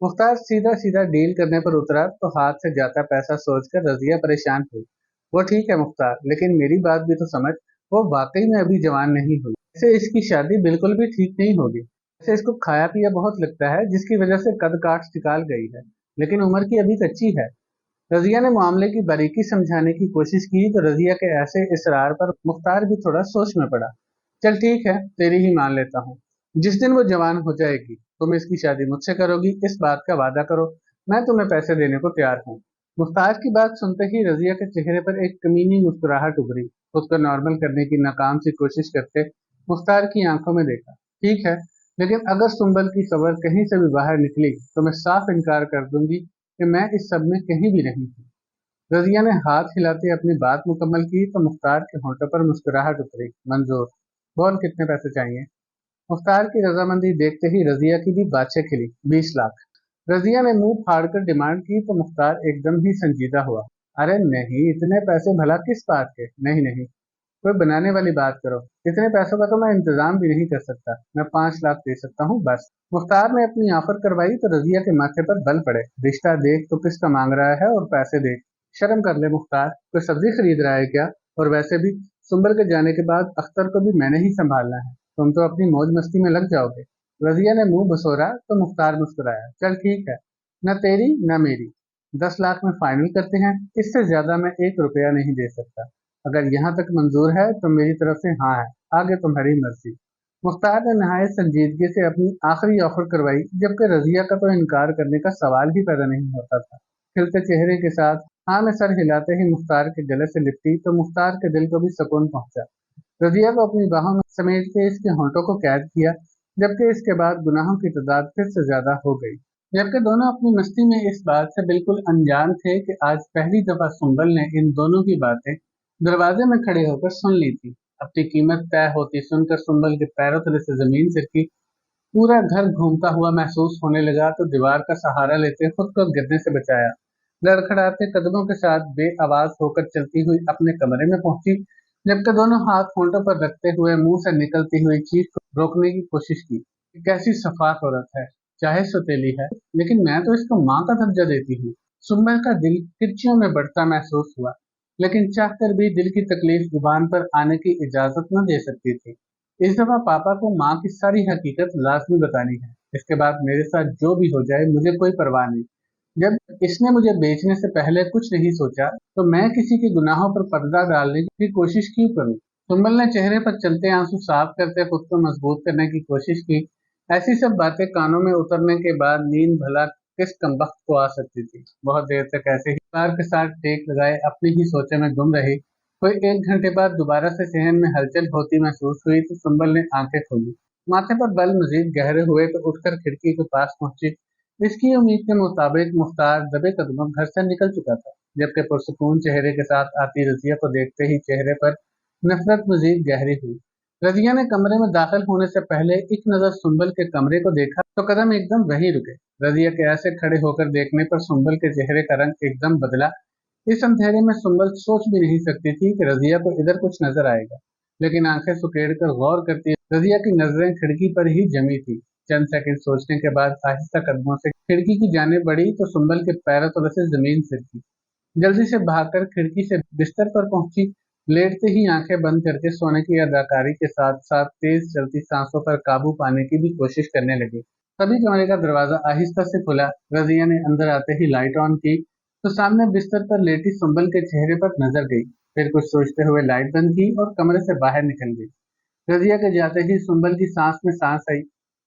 मुख्तार सीधा सीधा डील करने पर उतरा तो हाथ से जाता पैसा सोचकर रजिया परेशान हुई। वो ठीक है मुख्तार, लेकिन मेरी बात भी तो समझ। वो वाकई में अभी जवान नहीं हुई, ऐसे इसकी शादी बिल्कुल भी ठीक नहीं होगी। ऐसे इसको खाया पिया बहुत लगता है, जिसकी वजह से कद काठ निकाल गई है, लेकिन उम्र की अभी कच्ची है। रजिया ने मामले की बारीकी समझाने की कोशिश की तो रजिया के ऐसे इसरार पर मुख्तार भी थोड़ा सोच में पड़ा। चल ठीक है, तेरी ही मान लेता हूँ। जिस दिन वो जवान हो जाएगी तुम इसकी शादी मुझसे करोगी, इस बात का वादा करो। मैं तुम्हें पैसे देने को तैयार हूँ। मुख्तार की बात सुनते ही रजिया के चेहरे पर एक कमीनी मुस्कुराहट उभरी। उसको नॉर्मल करने की नाकाम सी कोशिश करते मुख्तार की आंखों में देखा। ठीक है, लेकिन अगर सुंबल की खबर कहीं से भी बाहर निकली तो मैं साफ इनकार कर दूंगी कि मैं इस सब में कहीं भी नहीं हूँ। रजिया ने हाथ हिलाते अपनी बात मुकम्मल की तो मुख्तार के होंठों पर मुस्कुराहट उतरी। मंजूर। बोल कितने पैसे चाहिए? मुख्तार की रजामंदी देखते ही रजिया की भी बाछें खिली। 20 लाख। रजिया ने मुंह फाड़कर डिमांड की तो मुख्तार एकदम ही संजीदा हुआ। अरे नहीं, इतने पैसे भला किस बात के? नहीं नहीं, कोई बनाने वाली बात करो। इतने पैसों का तो मैं इंतजाम भी नहीं कर सकता। मैं 5 लाख दे सकता हूँ बस। मुख्तार ने अपनी ऑफर करवाई तो रजिया के माथे पर बल पड़े। रिश्ता देख तो किसका मांग रहा है और पैसे देख। शर्म कर ले मुख्तार, कोई सब्जी खरीद रहा है क्या? और वैसे भी सुंबल के जाने के बाद अख्तर को भी मैंने ही संभालना है। तुम तो अपनी मौज मस्ती में लग जाओगे। रजिया ने मुंह बसोरा तो मुख्तार मुस्कुराया। चल ठीक है, न तेरी न मेरी। 10 लाख में फाइनल करते हैं, इससे ज्यादा मैं 1 रुपया नहीं दे सकता। अगर यहाँ तक मंजूर है तो मेरी तरफ से हाँ है, आगे तुम्हारी मर्जी। मुख्तार ने नहायत संजीदगी से अपनी आखिरी ऑफर करवाई, जबकि रजिया का तो इनकार करने का सवाल ही पैदा नहीं होता था। खिलते चेहरे के साथ हाँ में सर हिलाते ही मुख्तार के गले से लिपटी तो मुख्तार के दिल को भी सुकून पहुंचा। रजिया को अपनी बाहों में समेट के इसके होंठों को कैद किया, जबकि इसके बाद गुनाहों की तादाद फिर से ज्यादा हो गई। जबकि दोनों अपनी मस्ती में इस बात से बिल्कुल अनजान थे कि आज पहली दफा सुंबल ने इन दोनों की बातें दरवाजे में खड़े होकर सुन ली थी। अपनी कीमत तय होती सुनकर सुंबल के पैरों तले से जमीन सरकी। पूरा घर घूमता हुआ महसूस होने लगा तो दीवार का सहारा लेते खुद को गिरने से बचाया। लड़खड़ाते कदमों के साथ बेआवाज होकर चलती हुई अपने कमरे में पहुंची, जबकि दोनों हाथ होंठों पर रखते हुए मुंह से निकलती हुई चीख को रोकने की कोशिश की। ये कैसी सफाक औरत है, चाहे सौतेली है, लेकिन मैं तो इसको माँ का दर्जा देती हूँ। सुंबल का दिल किरचियों में बढ़ता महसूस हुआ, लेकिन चाहकर भी दिल की तकलीफ जुबान पर आने की इजाजत न दे सकती थी। इस दफा पापा को माँ की सारी हकीकत लाजमी बतानी है। इसके बाद मेरे साथ जो भी हो जाए मुझे कोई परवाह नहीं। जब इसने मुझे बेचने से पहले कुछ नहीं सोचा तो मैं किसी के गुनाहों पर पर्दा डालने की कोशिश क्यों करूं? सुंबल ने चेहरे पर चलते आंसू साफ करते खुद को मजबूत करने की कोशिश की। ऐसी सब बातें कानों में उतरने के बाद नींद भला किस कमबख्त को आ सकती थी। बहुत देर तक ऐसे ही कार के साथ टेक लगाए अपनी ही सोचे में गुम रही। कोई 1 घंटे बाद दोबारा से सहन में हलचल होती महसूस हुई तो सुंबल ने आंखें खोली। माथे पर बल मजीद गहरे हुए तो उठकर खिड़की के पास पहुंची। इसकी उम्मीद के मुताबिक मुख्तार दबे कदमों घर से निकल चुका था, जबकि पुरसुकून चेहरे के साथ आती रजिया को देखते ही चेहरे पर नफरत मजीद गहरी हुई। रजिया ने कमरे में दाखिल होने से पहले एक नजर सुंबल के कमरे को देखा तो कदम एकदम वहीं रुके। रजिया के ऐसे खड़े होकर देखने पर सुंबल के चेहरे का रंग एकदम बदला। इस अंधेरे में सुंबल सोच भी नहीं सकती थी कि रजिया को इधर कुछ नजर आएगा, लेकिन आंखें सुकेड़ कर गौर करती रजिया की नजरें खिड़की पर ही जमी थी। चंद सेकंड सोचने के बाद आहिस्ता कदमों से खिड़की की जाने बढ़ी तो सुंबल के पैरों तले से जमीन सिरकी। जल्दी से भागकर खिड़की से बिस्तर पर पहुंची। लेटते ही आंखें बंद करके सोने की अदाकारी के साथ साथ तेज चलती सांसों पर काबू पाने की भी कोशिश करने लगी। तभी कमरे का दरवाजा आहिस्ता से खुला। रजिया ने अंदर आते ही लाइट ऑन की तो सामने बिस्तर पर लेटी सुंबल के चेहरे पर नजर गई। फिर कुछ सोचते हुए लाइट बंद की और कमरे से बाहर निकल गई। रजिया के जाते ही सुंबल की सांस में सांस आई।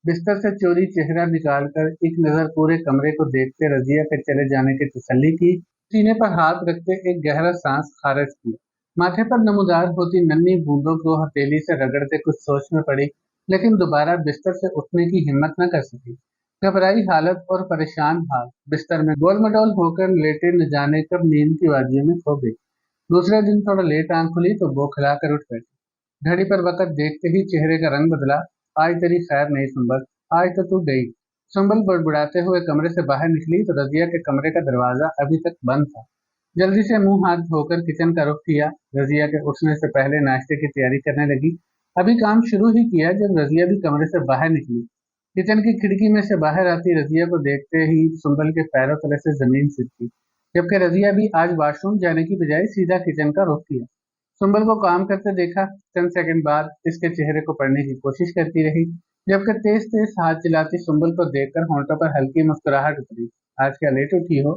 बिस्तर से चोरी चेहरा निकालकर एक नजर पूरे कमरे को देखते रजिया के चले जाने की तसल्ली की। सीने पर हाथ रखते एक गहरा सांस खारिज किया। माथे पर नमूदार होती नन्ही बूंदों को हथेली से रगड़ते कुछ सोच में पड़ी, लेकिन दोबारा बिस्तर से उठने की हिम्मत न कर सकी। घबराई हालत और परेशान हाल बिस्तर में गोल मटोल होकर लेटे न जाने कब नींद की वादियों में खो गई। दूसरे दिन थोड़ा लेट आंख खुली तो बौखलाकर उठ बैठी। घड़ी पर वक्त देखते ही चेहरे का रंग बदला। आज तेरी खैर नहीं सुंबल, आज तो तू गई। सुंबल बड़बड़ाते हुए कमरे से बाहर निकली तो रजिया के कमरे का दरवाजा अभी तक बंद था। जल्दी से मुंह हाथ धोकर किचन का रुख किया। रजिया के उठने से पहले नाश्ते की तैयारी करने लगी। अभी काम शुरू ही किया जब रजिया भी कमरे से बाहर निकली। किचन की खिड़की में से बाहर आती रजिया को देखते ही सुंबल के पैरों तले से जमीन सिरकी, जबकि रजिया भी आज वॉशरूम जाने की बजाय सीधा किचन का रुख किया। सुंबल को काम करते देखा। चंद सेकंड बाद इसके चेहरे को पढ़ने की कोशिश करती रही, जबकि तेज तेज हाथ चलाती सुंबल को देखकर होंठों पर हल्की मुस्कुराहट उतरी। आज क्या लेट उठी हो?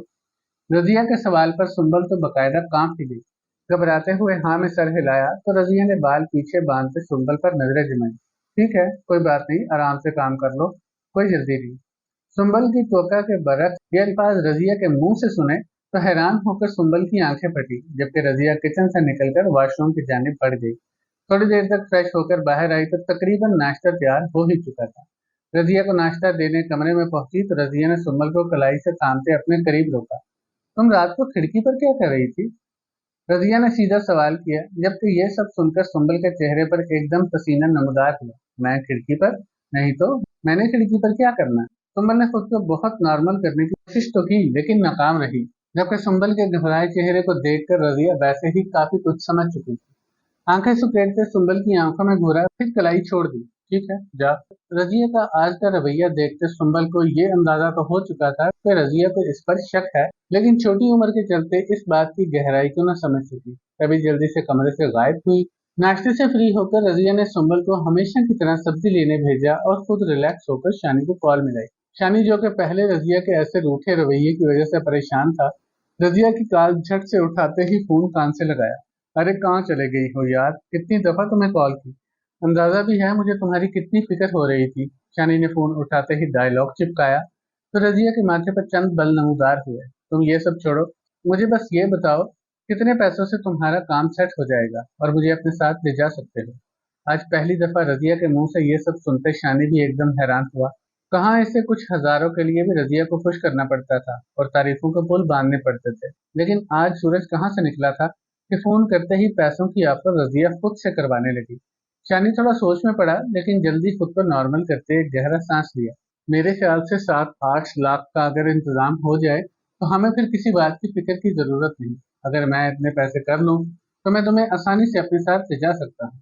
रजिया के सवाल पर सुंबल तो बकायदा कांप ही गई। घबराते हुए हाँ में सर हिलाया तो रजिया ने बाल पीछे बांधते सुंबल पर नजरें जमाई। ठीक है, कोई बात नहीं, आराम से काम कर लो, कोई जल्दी नहीं। सुंबल की त्वचा के बरक ये अल्फाज रजिया के मुंह से सुने तो हैरान होकर सुंबल की आंखें फटी, जबकि रजिया किचन से निकलकर वॉशरूम की जानिब बढ़ गई। थोड़ी देर तक फ्रेश होकर बाहर आई तो तकरीबन नाश्ता तैयार हो ही चुका था। रजिया को नाश्ता देने कमरे में पहुंची तो रजिया ने सुंबल को कलाई से थामते अपने करीब रोका। तुम रात को खिड़की पर क्या कर रही थी? रजिया ने सीधा सवाल किया, जबकि यह सब सुनकर सुंबल के चेहरे पर एकदम पसीना नमदार हुआ। मैं खिड़की पर? नहीं तो मैंने खिड़की पर क्या करना? सुंबल ने खुद को बहुत नॉर्मल करने की कोशिश तो की लेकिन नाकाम रही, जबकि सुंबल के घबराए चेहरे को देखकर रजिया वैसे ही काफी कुछ समझ चुकी थी। आंखें सुकेड़ते सुंबल की आंखों में घूरा फिर कलाई छोड़ दी। ठीक है, जा। रजिया का आज का रवैया देखते सुंबल को ये अंदाजा तो हो चुका था कि रजिया को इस पर शक है, लेकिन छोटी उम्र के चलते इस बात की गहराई को न समझ सकी। तभी जल्दी से कमरे से गायब हुई। नाश्ते से फ्री होकर रजिया ने सुंबल को हमेशा की तरह सब्जी लेने भेजा और खुद रिलैक्स होकर शानी को कॉल मिलाई। शानी जो कि पहले रजिया के ऐसे रूखे रवैये की वजह से परेशान था, रजिया की कॉल झट से उठाते ही फोन कान से लगाया। अरे कहाँ चले गई हो यार, कितनी दफा तुम्हें कॉल की, अंदाजा भी है मुझे तुम्हारी कितनी फिक्र हो रही थी। शानी ने फोन उठाते ही डायलॉग चिपकाया तो रजिया के माथे पर चंद बल नमूदार हुए। तुम ये सब छोड़ो, मुझे बस ये बताओ कितने पैसों से तुम्हारा काम सेट हो जाएगा और मुझे अपने साथ ले जा सकते हो? आज पहली दफा रजिया के मुंह से ये सब सुनते शानी भी एकदम हैरान हुआ। कहाँ इसे कुछ हजारों के लिए भी रजिया को खुश करना पड़ता था और तारीफों के पुल बांधने पड़ते थे, लेकिन आज सूरज कहाँ से निकला था कि फोन करते ही पैसों की ऑफर रजिया खुद से करवाने लगी। शानी थोड़ा सोच में पड़ा लेकिन जल्दी खुद को नॉर्मल करते एक गहरा सांस लिया। मेरे ख्याल से 7-8 लाख का अगर इंतजाम हो जाए तो हमें फिर किसी बात की फिक्र की जरूरत नहीं। अगर मैं इतने पैसे कर लूँ तो मैं तुम्हें आसानी से अपने साथ ले जा सकता हूँ।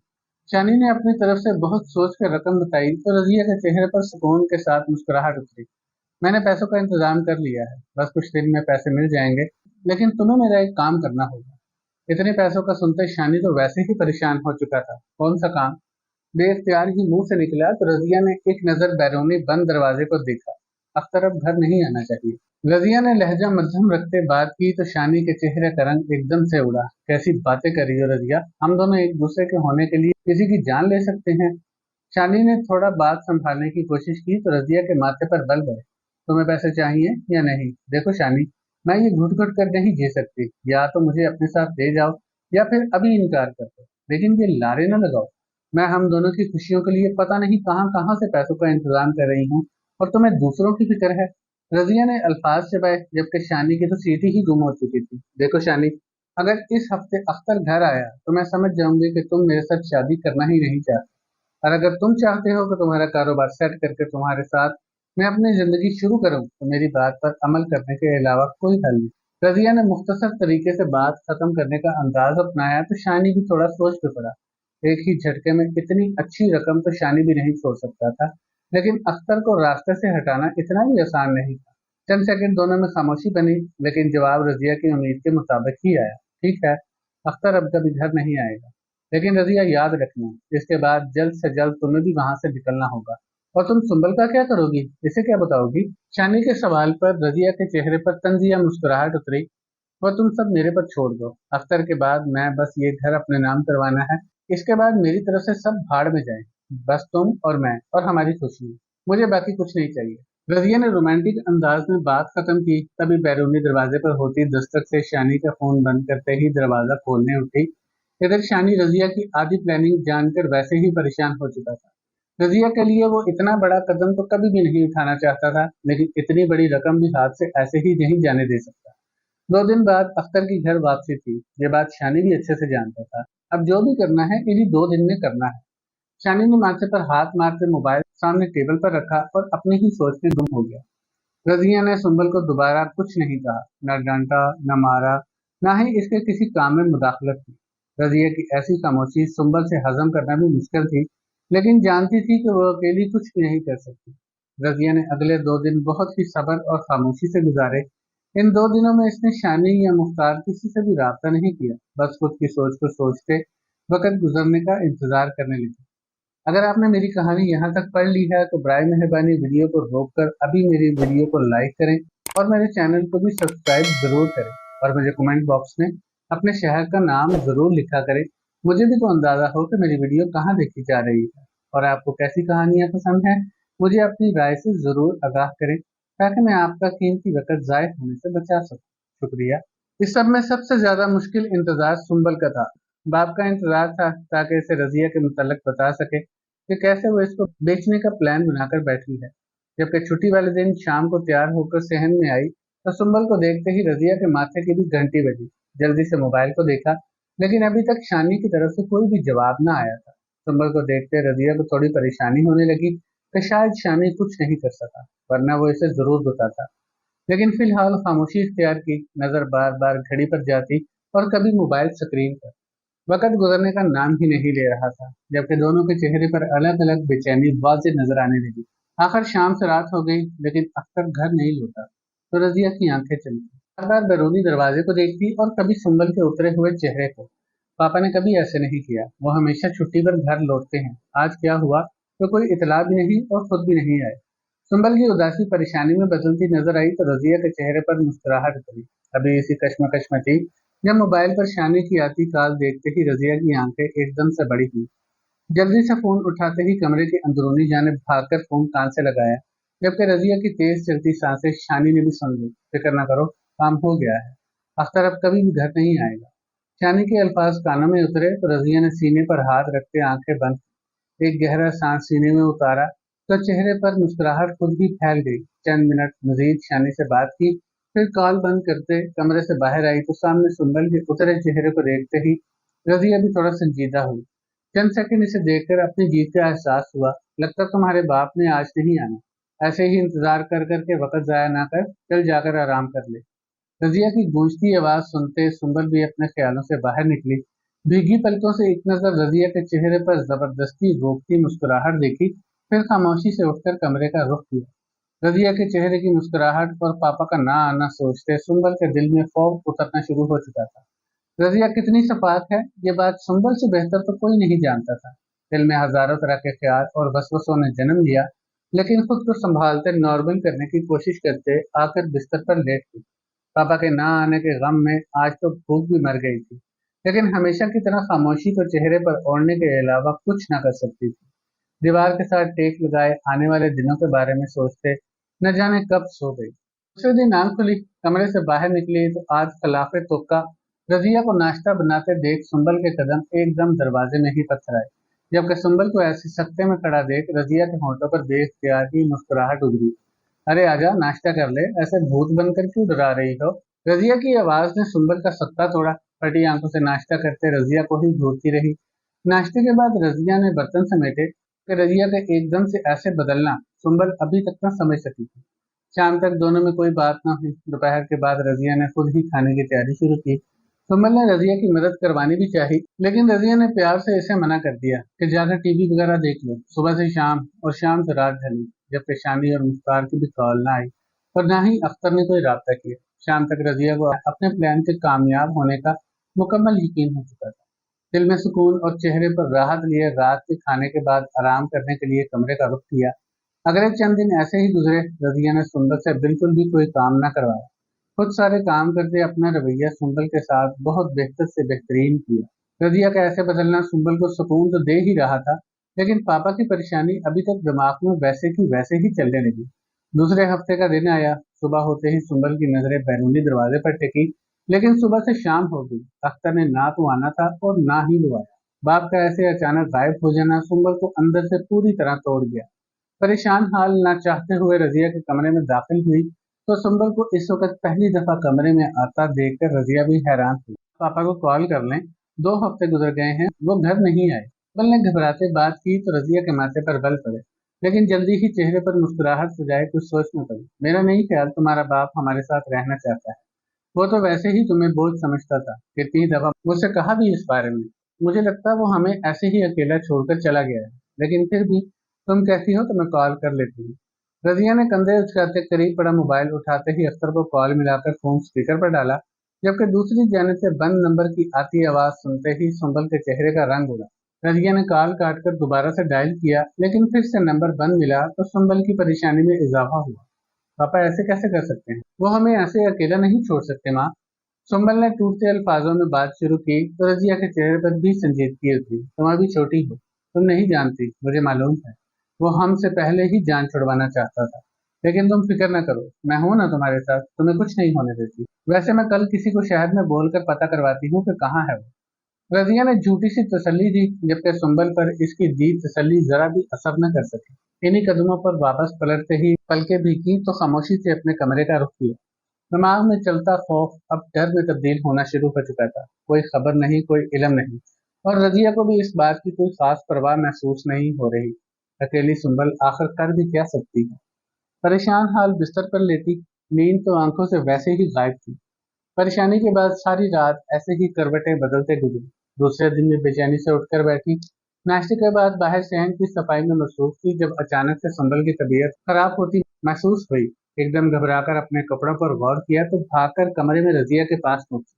शानी ने अपनी तरफ से बहुत सोच कर रकम बताई तो रजिया के चेहरे पर सुकून के साथ मुस्कुराहट उतरी। मैंने पैसों का इंतजाम कर लिया है, बस कुछ दिन में पैसे मिल जाएंगे, लेकिन तुम्हें मेरा एक काम करना होगा। इतने पैसों का सुनते शानी तो वैसे ही परेशान हो चुका था। कौन सा काम? बेख्तियार ही मुंह से निकला तो रजिया ने एक नजर बैरूनी बंद दरवाजे को देखा। अख्तर अब घर नहीं आना चाहिए। रजिया ने लहजा मध्यम रखते बात की तो शानी के चेहरे का रंग एकदम से उड़ा। कैसी बातें कर रही हो रजिया, हम दोनों एक दूसरे के होने के लिए किसी की जान ले सकते हैं। शानी ने थोड़ा बात संभालने की कोशिश की तो रजिया के माथे पर बल गए। तुम्हें पैसे चाहिए या नहीं? देखो शानी, मैं ये घुट घुट कर नहीं जी सकती। या तो मुझे अपने साथ ले जाओ या फिर अभी इनकार कर दो, लेकिन ये लारे न लगाओ। मैं हम दोनों की खुशियों के लिए पता नहीं कहाँ कहाँ से पैसों का इंतजाम कर रही हूँ, और तुम्हें दूसरों की फिक्र है। रजिया ने अल्फाज चबाए, जबकि शानी की तो सीटी ही गुम हो चुकी थी। देखो शानी, अगर इस हफ्ते अख्तर घर आया तो मैं समझ जाऊंगी कि तुम मेरे साथ शादी करना ही नहीं चाहते, और अगर तुम चाहते हो कि तुम्हारा कारोबार सेट करके तुम्हारे साथ मैं अपनी जिंदगी शुरू करूं तो मेरी बात पर अमल करने के अलावा कोई हल नहीं। रजिया ने मुख्तसर तरीके से बात खत्म करने का अंदाज अपनाया तो शानी भी थोड़ा सोच पे पड़ा। एक ही झटके में इतनी अच्छी रकम तो शानी भी नहीं छोड़ सकता था, लेकिन अख्तर को रास्ते से हटाना इतना भी आसान नहीं था। चंद सेकंड दोनों में खामोशी बनी, लेकिन जवाब रजिया की उम्मीद के मुताबिक ही आया। ठीक है, अख्तर अब कभी घर नहीं आएगा, लेकिन रजिया याद रखना, इसके बाद जल्द से जल्द तुम्हें भी वहां से निकलना होगा। और तुम सुंबल का क्या करोगी, इसे क्या बताओगी? शानी के सवाल पर रजिया के चेहरे पर तंजिया मुस्कुराहट उतरी। और तुम सब मेरे पर छोड़ दो, अख्तर के बाद मैं बस ये घर अपने नाम करवाना है। इसके बाद मेरी तरफ से सब भाड़ में जाए, बस तुम और मैं और हमारी खुशी, मुझे बाकी कुछ नहीं चाहिए। रजिया ने रोमांटिक अंदाज में बात खत्म की, तभी बैरूनी दरवाजे पर होती दस्तक से शानी का फोन बंद करते ही दरवाजा खोलने उठी। इधर शानी रजिया की आधी प्लानिंग जानकर वैसे ही परेशान हो चुका था। रजिया के लिए वो इतना बड़ा कदम तो कभी भी नहीं उठाना चाहता था, लेकिन इतनी बड़ी रकम भी हाथ से ऐसे ही नहीं जाने दे सकता। 2 दिन बाद अख्तर की घर वापसी थी, ये बात शानी भी अच्छे से जानता था। अब जो भी करना है इन्हीं 2 दिन में करना है। शानी ने माथे पर हाथ मारते मोबाइल सामने टेबल पर रखा और अपनी ही सोच में गुम हो गया। रजिया ने सुंबल को दोबारा कुछ नहीं कहा, न डांटा, न मारा, न ही इसके किसी काम में मुदाखलत की। रजिया की ऐसी खामोशी सुंबल से हजम करना भी मुश्किल थी, लेकिन जानती थी कि वो अकेली कुछ भी नहीं कर सकती। रजिया ने अगले 2 दिन बहुत ही सब्र और खामोशी से गुजारे। इन 2 दिनों में इसने शानी या मुख्तार किसी से भी राब्ता नहीं किया, बस खुद की सोच को सोचते वक्त गुजरने का इंतजार करने लगी। अगर आपने मेरी कहानी यहाँ तक पढ़ ली है तो बराए मेहरबानी वीडियो को रोककर अभी मेरी वीडियो को लाइक करें और मेरे चैनल को भी सब्सक्राइब जरूर करें, और मुझे कमेंट बॉक्स में अपने शहर का नाम जरूर लिखा करें। मुझे भी तो अंदाजा हो कि मेरी वीडियो कहाँ देखी जा रही है और आपको कैसी कहानियाँ पसंद हैं। मुझे अपनी राय से जरूर आगाह करें, ताकि मैं आपका कीमती वक्त जाय होने से बचा सकूं। शुक्रिया। इस सब में सबसे ज्यादा मुश्किल इंतजार सुंबल का था। बाप का इंतजार था ताकि इसे रजिया के मुतल्लिक बता सके कि कैसे वो इसको बेचने का प्लान बनाकर बैठी है। जबकि छुट्टी वाले दिन शाम को तैयार होकर सहन में आई तो सुंबल को देखते ही रजिया के माथे की भी घंटी बजी। जल्दी से मोबाइल को देखा, लेकिन अभी तक शानी की तरफ से कोई भी जवाब न आया था। सुंबल को देखते रजिया को थोड़ी परेशानी होने लगी कि शायद शानी कुछ नहीं कर सका, वरना वो इसे जरूर बताता। लेकिन फिलहाल खामोशी इख्तियार की, नजर बार बार घड़ी पर जाती और कभी मोबाइल स्क्रीन पर। वक्त गुजरने का नाम ही नहीं ले रहा था, जबकि दोनों के चेहरे पर अलग अलग बेचैनी वाज़ेह नजर आने लगी। आखिर शाम से रात हो गई, लेकिन अख्तर घर नहीं लौटा तो रजिया की आंखें चलती, बार बार बैरूनी दरवाजे को देखती और कभी सुंबल के उतरे हुए चेहरे को। पापा ने कभी ऐसे नहीं किया, वो हमेशा छुट्टी पर घर लौटते हैं। आज क्या हुआ तो कोई इतला भी नहीं और खुद भी नहीं आए। सुंबल की उदासी परेशानी में बदलती नजर आई तो रजिया के चेहरे पर मुस्कुराहट उतरी। अभी इसी कश्मकश में थी जब मोबाइल पर शानी की आती कॉल देखते ही रजिया की आंखें एकदम से बड़ी हुई। जल्दी से फोन उठाते ही कमरे की अंदरूनी जानिब भागकर फोन कान से लगाया, जबकि रजिया की तेज चलती सांसें शानी ने भी सुन ली। फिक्र न करो, काम हो गया है, अख्तर अब कभी भी घर नहीं आएगा। शानी के अल्फाज कानों में उतरे तो रजिया ने सीने पर हाथ रखते आंखें बंद, एक गहरा सांस सीने में उतारा तो चेहरे पर मुस्कुराहट खुद ही फैल गई। चंद मिनट मजीद शानी से बात की, फिर कॉल बंद करते कमरे से बाहर आई तो सामने सुंबल के उतरे चेहरे को देखते ही रजिया भी थोड़ा संजीदा हुई। चंद सेकंड इसे देखकर अपनी जीत का एहसास हुआ। लगता तुम्हारे बाप ने आज नहीं आना, ऐसे ही इंतजार कर करके वक्त जाया ना कर, चल जाकर आराम कर ले। रजिया की गूंजती आवाज सुनते सुंबल भी अपने ख्यालों से बाहर निकली। भीगी पलकों से एक नजर रजिया के चेहरे पर जबरदस्ती रोकती मुस्कुराहट देखी, फिर खामोशी से उठकर कमरे का रुख किया। रजिया के चेहरे की मुस्कुराहट और पापा का ना आना सोचते सुंबल के दिल में खौफ उतरना शुरू हो चुका था। रजिया कितनी सपाक है, ये बात सुंबल से बेहतर तो कोई नहीं जानता था। दिल में हजारों तरह के ख्याल और वसवसों ने जन्म लिया, लेकिन खुद को संभालते नॉर्मल करने की कोशिश करते आकर बिस्तर पर लेट गई। पापा के ना आने के गम में आज तो भूख भी मर गई थी, लेकिन हमेशा की तरह खामोशी को चेहरे पर ओढ़ने के अलावा कुछ ना कर सकती थी। दीवार के साथ टेक लगाए आने वाले दिनों के बारे में सोचते न जाने कब सो गई। दूसरे दिन आंख खुली, कमरे से बाहर निकली तो आज खिलाफे तोका रजिया को नाश्ता बनाते देख सुंबल के कदम एकदम दरवाजे में ही पत्थर आए। जबकि सुंबल को ऐसे सख्ते में खड़ा देख रजिया के होंठों पर बेख्तियार ही मुस्कुराहट उभरी। अरे आजा, नाश्ता कर ले, ऐसे भूत बनकर क्यों डरा रही हो? रजिया की आवाज ने सुंबल का सत्ता तोड़ा। फटी आंखों से नाश्ता करते रजिया को ही घूरती रही। नाश्ते के बाद रजिया ने बर्तन समेटे कि रजिया के एकदम से ऐसे बदलना सुंबल अभी तक न समझ सकी थी। शाम तक दोनों में कोई बात न हुई। दोपहर के बाद रजिया ने खुद ही खाने की तैयारी शुरू की। सुंबल ने रजिया की मदद करवानी भी चाही, लेकिन रजिया ने प्यार से इसे मना कर दिया कि जाकर टीवी वगैरह देख लो, सुबह से शाम और शाम से रात ढली। जबकि शानी और मुख्तार की भी कॉल ना आई और ना ही अख्तर ने कोई राब्ता किया। शाम तक रजिया को अपने प्लान के कामयाब होने का मुकम्मल यकीन हो चुका था। दिल में सुकून और चेहरे पर राहत लिए रात के खाने के बाद आराम करने के लिए कमरे का रुख किया। अगले चंद दिन ऐसे ही गुजरे। रजिया ने सुंबल से बिल्कुल भी कोई काम न करवाया, खुद सारे काम करके अपना रवैया सुंबल के साथ बहुत बेहतर से बेहतरीन किया। रजिया का ऐसे बदलना सुंबल को सुकून तो दे ही रहा था, लेकिन पापा की परेशानी अभी तक दिमाग में वैसे की वैसे ही चलने लगी। दूसरे हफ्ते का दिन आया। सुबह होते ही सुंबल की नजरें बैरूनी दरवाजे पर टिकी, लेकिन सुबह से शाम हो गई। अख्तर ने ना तो आना था और ना ही वो आया। बाप का ऐसे अचानक गायब हो जाना सुंबल को अंदर से पूरी तरह तोड़ गया। परेशान हाल ना चाहते हुए रजिया के कमरे में दाखिल हुई तो सुंबल को इस वक्त पहली दफा कमरे में आता देखकर रजिया भी हैरान हुई। पापा को कॉल कर लें, 2 हफ्ते गुजर गए हैं, वो घर नहीं आए। सुंबल ने घबराते बात की तो रजिया के माथे पर बल पड़े, लेकिन जल्दी ही चेहरे पर मुस्कुराहट सजाए कुछ सोच न पड़ी। मेरा नहीं ख्याल तुम्हारा बाप हमारे साथ रहना चाहता है, वो तो वैसे ही तुम्हें बोझ समझता था। कितनी दफा मुझसे कहा भी इस बारे में। मुझे लगता है वो हमें ऐसे ही अकेला छोड़कर चला गया है, लेकिन फिर भी तुम कहती हो तो मैं कॉल कर लेती हूँ। रजिया ने कंधे उचकाते करीब पड़ा मोबाइल उठाते ही अख्तर को कॉल मिलाकर फोन स्पीकर पर डाला, जबकि दूसरी जानिब से बंद नंबर की आती आवाज सुनते ही सुंबल के चेहरे का रंग उड़ा। रजिया ने कॉल काटकर दोबारा से डायल किया, लेकिन फिर से नंबर बंद मिला तो सुंबल की परेशानी में इजाफा हुआ। पापा ऐसे कैसे कर सकते हैं? वो हमें ऐसे अकेला नहीं छोड़ सकते माँ। सुंबल ने टूटते अल्फाजों में बात शुरू की तो रजिया के चेहरे पर भी संजीदगी उतरी। तुम अभी छोटी हो, तुम नहीं जानती, मुझे मालूम है। वो हमसे पहले ही जान छुड़वाना चाहता था, लेकिन तुम फिक्र न करो, मैं हूं ना तुम्हारे साथ, तुम्हें कुछ नहीं होने देती। वैसे मैं कल किसी को शहर में बोलकर पता करवाती हूँ कि कहाँ है वो। रजिया ने झूठी सी तसल्ली दी, जबकि सुंबल पर इसकी दी तसल्ली जरा भी असर न कर सकी। इन्हीं कदमों पर वापस पलटते ही पलके भी की तो खामोशी से अपने कमरे का रुख किया। दिमाग में चलता खौफ अब डर में तब्दील होना शुरू हो चुका था। कोई खबर नहीं, कोई इल्म नहीं, और रजिया को भी इस बात की कोई खास परवाह महसूस नहीं हो रही। अकेली सुंबल आखिर कर भी क्या सकती है? परेशान हाल बिस्तर पर लेटी, नींद तो आंखों से वैसे ही गायब थी। परेशानी के बाद सारी रात ऐसे ही करवटें बदलते गुजरी। दूसरे दिन भी बेचैनी से उठकर बैठी। नाश्ते के बाद बाहर शहर की सफाई में मसरूफ थी जब अचानक से संभल की तबीयत खराब होती महसूस हुई। एकदम घबराकर अपने कपड़ों पर गौर किया तो भागकर कमरे में रजिया के पास पहुंची।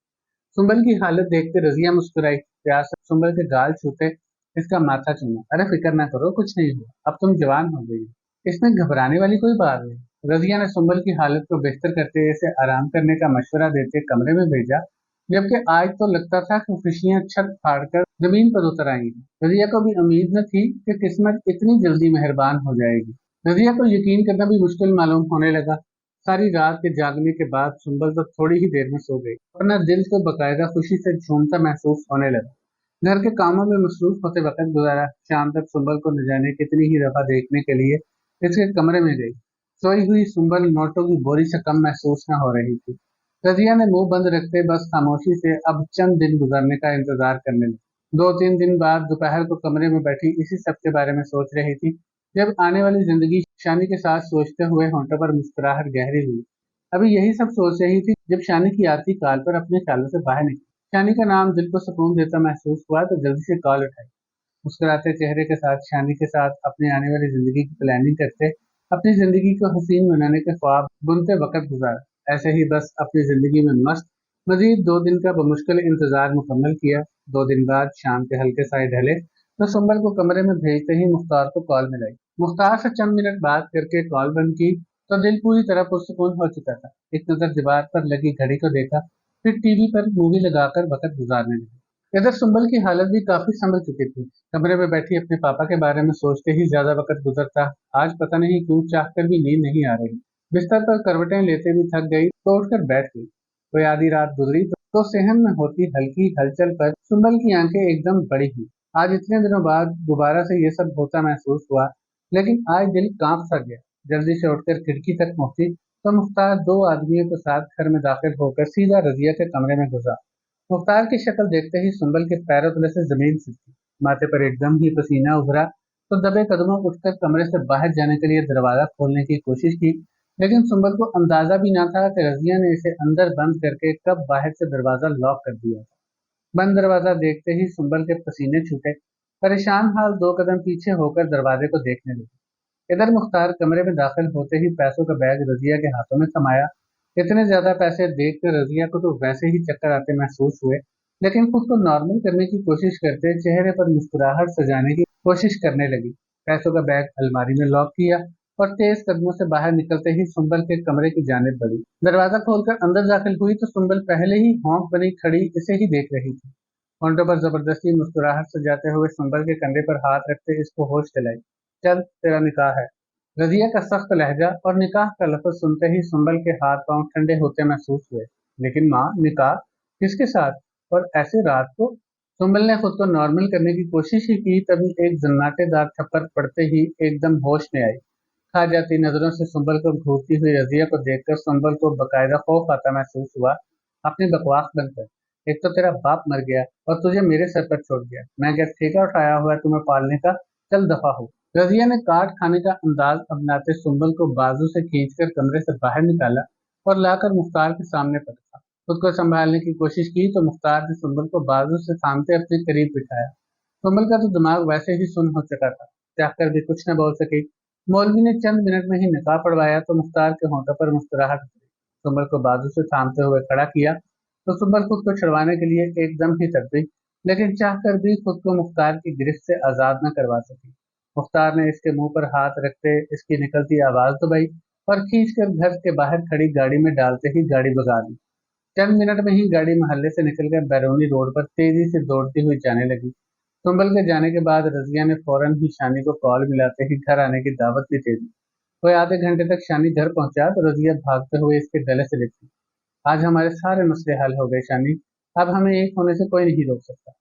सुंबल की हालत देखकर रजिया मुस्कुराई, प्यार से सुंबल के गाल छूते इसका माथा चूमा। अरे फिक्र ना करो, कुछ नहीं हुआ, अब तुम जवान हो गई हो, इसमें घबराने वाली कोई बात नहीं। रजिया ने सुंबल की हालत को बेहतर करते इसे आराम करने का मशवरा देते कमरे में भेजा, जबकि आज तो लगता था कि खुशियां छत फाड़कर जमीन पर उतर आएंगी। रजिया को भी उम्मीद न थी कि किस्मत इतनी जल्दी मेहरबान हो जाएगी। रजिया को यकीन करना भी मुश्किल मालूम होने लगा। सारी रात के जागने के बाद सुंबल तो थोड़ी ही देर में सो गई, वरना दिल तो बकायदा खुशी से झूमता महसूस होने लगा। घर के कामों में मसरूफ होते वक्त गुजारा। शाम तक सुंबल को न जाने कितनी ही दफा देखने के लिए इसके कमरे में गई। सोई हुई सुंबल नोटों की बोरी से कम महसूस न हो रही थी। रजिया ने मुंह बंद रखते बस खामोशी से अब चंद दिन गुजरने का इंतजार करने लगी। 2-3 दिन बाद दोपहर को कमरे में बैठी इसी सब के बारे में सोच रही थी जब आने वाली जिंदगी शानी के साथ सोचते हुए होंठों पर मुस्कुराहट गहरी हुई। अभी यही सब सोच रही थी जब शानी की आती कॉल पर अपने ख्यालों से बाहर निकली। शानी का नाम दिल को सुकून देता महसूस हुआ तो जल्दी से कॉल उठाई। मुस्कुराते चेहरे के साथ शानी के साथ अपनी आने वाली जिंदगी की प्लानिंग करते, अपनी जिंदगी को हसीन बनाने के ख्वाब बुनते वक्त गुजारा। ऐसे ही बस अपनी जिंदगी में मस्त मजीद 2 दिन का बमुश्किल इंतजार मुकम्मल किया। 2 दिन बाद शाम के हल्के साए ढले तो सुंबल को कमरे में भेजते ही मुख्तार को कॉल मिलाई। मुख्तार से चंद मिनट बात करके कॉल बंद की तो दिल पूरी तरह पुरसुकून हो चुका था। एक नजर दीवार पर लगी घड़ी को देखा, फिर टीवी पर मूवी लगाकर वक्त गुजारने लगी। इधर सुंबल की हालत भी काफी संभल चुकी थी। कमरे में बैठी अपने पापा के बारे में सोचते ही ज्यादा वक्त गुजरता। आज पता नहीं क्यों चाहकर भी नींद नहीं आ रही। बिस्तर पर करवटें लेते भी थक गई तो उठकर बैठ गई। कोई आधी रात गुजरी तो सेहन में होती हल्की हलचल पर सुंबल की आंखें एकदम बड़ी हुई। आज इतने दिनों बाद दोबारा से ये सब होता महसूस हुआ, लेकिन आज दिल कांप सा गया। जल्दी से उठकर खिड़की तक पहुंची तो मुख्तार दो आदमियों के साथ घर में दाखिल होकर सीधा रजिया के कमरे में घुसा। मुख्तार की शक्ल देखते ही सुंबल के पैरों तले से जमीन सिसकी। माथे पर एकदम ही पसीना उभरा तो दबे कदमों उठकर कमरे से बाहर जाने के लिए दरवाजा खोलने की कोशिश की, लेकिन सुंबल को अंदाजा भी ना था कि रजिया ने इसे अंदर बंद करके कब बाहर से दरवाजा लॉक कर दिया। बंद दरवाजा देखते ही सुंबल के पसीने छूटे। परेशान हाल दो कदम पीछे होकर दरवाजे को देखने लगे। इधर मुख्तार कमरे में दाखिल होते ही पैसों का बैग रजिया के हाथों में थमाया। इतने ज्यादा पैसे देखकर रजिया को तो वैसे ही चक्कर आते महसूस हुए, लेकिन खुद को नॉर्मल करने की कोशिश करते चेहरे पर मुस्कुराहट सजाने की कोशिश करने लगी। पैसों का बैग अलमारी में लॉक किया और तेज कदमों से बाहर निकलते ही सुंबल के कमरे की जानिब बढ़ी। दरवाजा खोलकर अंदर दाखिल हुई तो सुंबल पहले ही हौंक बनी खड़ी इसे ही देख रही थी। होंठों पर जबरदस्ती मुस्कुराहट सजाते हुए सुंबल के कंधे पर हाथ रखते इसको होश दिलाई। चल तेरा निकाह है। रजिया का सख्त लहजा और निकाह का लफ्ज सुनते ही सुंबल के हाथ पांव ठंडे होते महसूस हुए। लेकिन माँ, निकाह किसके साथ और ऐसे रात को? सुंबल ने खुद को नॉर्मल करने की कोशिश ही की, तभी एक जन्नाटेदार थप्पड़ पड़ते ही एकदम होश में आई। खा जाती नजरों से सुंबल को घूरती हुई रजिया को देखकर सुंबल को बकायदा खौफ आता महसूस हुआ। अपनी बकवास बंद कर। एक तो तेरा बाप मर गया और तुझे मेरे सर पर छोड़ गया। मैं क्या ठेका उठाया हुआ है तुम्हें पालने का? चल दफा हो। रजिया ने काट खाने का अंदाज अपनाते सुंबल को बाजू से खींचकर कमरे से बाहर निकाला और लाकर मुख्तार के सामने पर रखा। खुद को संभालने की कोशिश की तो मुख्तार ने सुंबल को बाजू से थामते अपने करीब बिठाया। सुंबल का तो दिमाग वैसे ही सुन्न हो चुका था, चाहकर भी कुछ न बोल सकी। मौलवी ने चंद मिनट में ही निकाह पढ़वाया तो मुख्तार के होंठों पर मुस्कुराहट उतरी। सुंबल को बाजू से थामते हुए खड़ा किया तो सुंबल खुद को छुड़वाने के लिए एकदम ही तड़पी, लेकिन चाहकर भी खुद को मुख्तार की गिरफ्त से आजाद न करवा सकी। मुख्तार ने इसके मुंह पर हाथ रखते इसकी निकलती आवाज दबाई और खींचकर घर के बाहर खड़ी गाड़ी में डालते ही गाड़ी भगा दी। चंद मिनट में ही गाड़ी मोहल्ले से निकलकर बैरूनी रोड पर तेजी से दौड़ती हुई जाने लगी। सुंबल के जाने के बाद रजिया ने फौरन ही शानी को कॉल मिलाते ही घर आने की दावत भी दे दी। कोई आधे घंटे तक शानी घर पहुंचा तो रजिया भागते हुए इसके गले से लिपटी। आज हमारे सारे मसले हल हो गए शानी, अब हमें एक होने से कोई नहीं रोक सकता।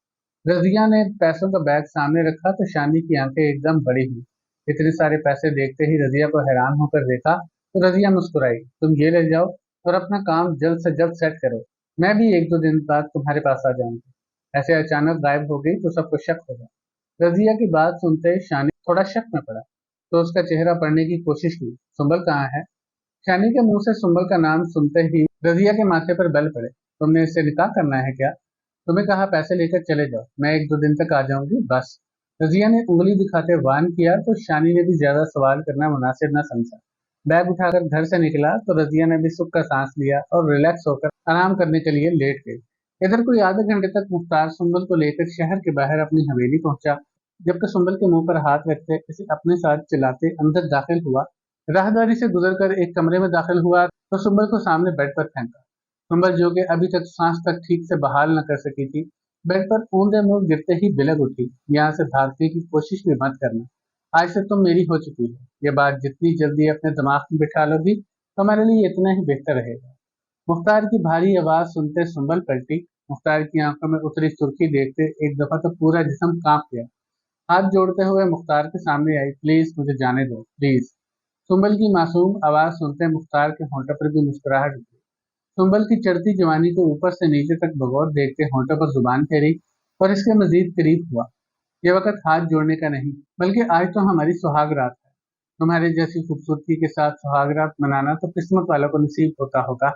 रजिया ने पैसों का बैग सामने रखा तो शानी की आंखें एकदम बड़ी हुई। इतने सारे पैसे देखते ही रजिया को हैरान होकर देखा तो रजिया मुस्कुराई। तुम ये ले जाओ और अपना काम जल्द से जल्द सेट करो। मैं भी एक दो दिन बाद तुम्हारे पास आ जाऊंगी। ऐसे अचानक गायब हो गई तो सबको शक होगा। रजिया की बात सुनते ही शानी थोड़ा शक में पड़ा तो उसका चेहरा पढ़ने की कोशिश की। सुंबल कहाँ है? शानी के मुंह से सुंबल का नाम सुनते ही रजिया के माथे पर बल पड़े। तुमने इससे निकाह करना है क्या? तुम्हें कहा पैसे लेकर चले जाओ, मैं एक दो दिन तक आ जाऊंगी बस। रजिया ने उंगली दिखाते वान किया तो शानी ने भी ज्यादा सवाल करना मुनासिब न समझा। बैग उठाकर घर से निकला तो रजिया ने भी सुख का सांस लिया और रिलैक्स होकर आराम करने के लिए लेट गई। इधर कोई आधे घंटे तक मुख्तार सुंबल को लेकर शहर के बाहर अपनी हवेली पहुंचा, जबकि सुंबल के मुंह पर हाथ रखते इसे अपने साथ चलाते अंदर दाखिल हुआ। राहदारी से गुजरकर एक कमरे में दाखिल हुआ तो सुंबल को सामने बेड पर फेंका। सुंबल जो कि अभी तक सांस तक ठीक से बहाल न कर सकी थी, बेड पर ऊंधे मुंह गिरते ही बिलक उठी। यहाँ से भागने की कोशिश भी मत करना, आज से तुम मेरी हो चुकी हो। ये बात जितनी जल्दी अपने दिमाग में बिठा लोगी तो हमारे लिए इतना ही बेहतर रहेगा। मुख्तार की भारी आवाज सुनते सुंबल पलटी। मुख्तार की आंखों में उतरी सुर्खी देखते एक दफा तो पूरा जिस्म कांप गया। हाथ जोड़ते हुए मुख्तार के सामने आई। प्लीज मुझे जाने दो, प्लीज। सुंबल की मासूम आवाज सुनते मुख्तार के होंठों पर भी मुस्कुराहट उठी। सुंबल की चढ़ती जवानी को ऊपर से नीचे तक बगौर देखते होंठों पर जुबान फेरी और इसके मजीद करीब हुआ। ये वक्त हाथ जोड़ने का नहीं, बल्कि आज तो हमारी सुहाग रात है। तुम्हारे जैसी खूबसूरती के साथ सुहाग रात मनाना तो किस्मत वालों को नसीब होता होगा,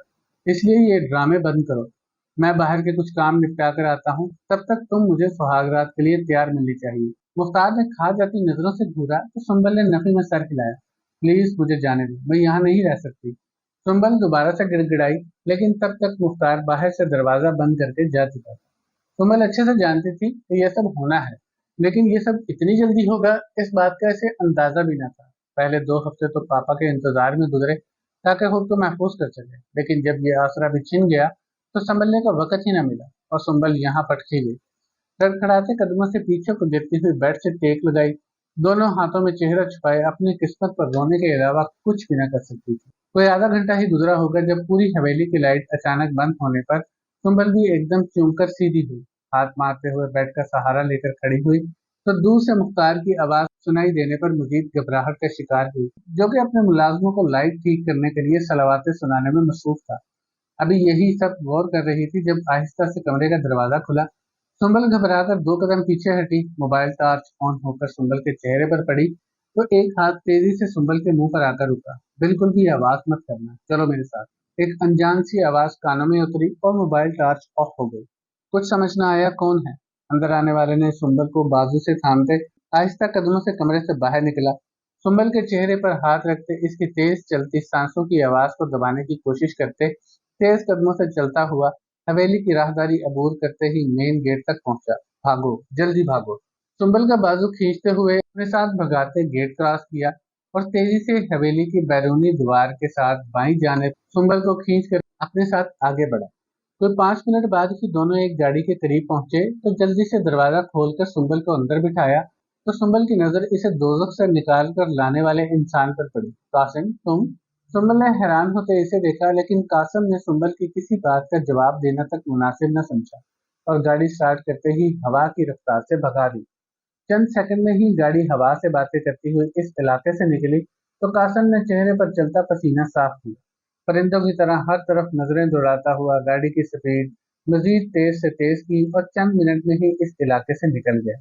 इसलिए ये ड्रामे बंद करो। मैं बाहर के कुछ काम निपटा कर आता हूँ, तब तक तुम मुझे सुहाग रात के लिए तैयार मिलनी चाहिए। मुख्तार ने खा जाती नजरों से घूरा तो सुंबल ने नफी में सर हिलाया। प्लीज मुझे जाने दो, मैं यहाँ नहीं रह सकती। सुंबल दोबारा से गिड़गिड़ाई, लेकिन तब तक मुख्तार बाहर से दरवाजा बंद करके जा चुका था। सुंबल अच्छे से जानती थी कि यह सब होना है, लेकिन ये सब इतनी जल्दी होगा इस बात का इसे अंदाजा भी न था। पहले 2 हफ्ते तो पापा के इंतजार में गुजरे ताकि खुद को महफूज कर सके, लेकिन जब ये आसरा भी छिन गया तो संभलने का वक्त ही न मिला और संभल यहाँ पटकी गई। लड़खड़ाते कदमों से पीछे को गिरती हुई बेड से टेक लगाई, दोनों हाथों में चेहरा छुपाए अपनी किस्मत पर रोने के अलावा कुछ भी न कर सकती थी। कोई आधा घंटा ही गुजरा होगा जब पूरी हवेली की लाइट अचानक बंद होने पर सुंबल भी एकदम चूमकर सीधी हुई, हाथ मारते हुए बेड का सहारा लेकर खड़ी हुई तो दूर से मुख्तार की आवाज सुनाई देने पर मजीद घबराहट का शिकार हुई, जो कि अपने मुलाजमों को लाइट ठीक करने के लिए सलावातें सुनाने में मसरूफ था। अभी यही सब गौर कर रही थी जब आहिस्ता से कमरे का दरवाजा खुला। सुंबल घबराकर 2 कदम पीछे हटी, मोबाइल टॉर्च ऑन होकर सुंबल के चेहरे पर पड़ी तो एक हाथ तेजी से सुंबल के मुंह पर आकर रुका। बिल्कुल भी आवाज मत करना, चलो मेरे साथ। एक अनजान सी आवाज कानों में उतरी और मोबाइल टॉर्च ऑफ हो गई। कुछ समझ न आया कौन है। अंदर आने वाले ने सुंबल को बाजू से थामते आहिस्ता कदमों से कमरे से बाहर निकला। सुंबल के चेहरे पर हाथ रखते इसकी तेज चलती सांसों की आवाज को दबाने की कोशिश करते तेज कदमों से चलता हुआ हवेली की राहदारी अबूर करते ही मेन गेट तक पहुंचा। भागो, जल्दी भागो। सुंबल का बाजू खींचते हुए अपने साथ भगाते गेट क्रॉस किया और तेजी से हवेली की बैरूनी दीवार के साथ बाईं जाने सुंबल को खींच कर अपने साथ आगे बढ़ा। कोई 5 मिनट बाद ही दोनों एक गाड़ी के करीब पहुंचे तो जल्दी से दरवाजा खोलकर सुंबल को अंदर बिठाया तो सुंबल की नजर इसे दोजख से निकाल कर लाने वाले इंसान पर पड़ी। कासिम, तुम? सुंबल ने हैरान होते इसे देखा, लेकिन कासिम ने सुंबल की किसी बात का जवाब देना तक मुनासिब न समझा और गाड़ी स्टार्ट करते ही हवा की रफ्तार से भगा दी। चंद सेकंड में ही गाड़ी हवा से बातें करती हुई इस इलाके से निकली तो कासिम ने चेहरे पर चलता पसीना साफ किया। परिंदों की तरह हर तरफ नजरें दौड़ाता हुआ गाड़ी की स्पीड मजीद तेज से तेज की और चंद मिनट में ही इस इलाके से निकल गया।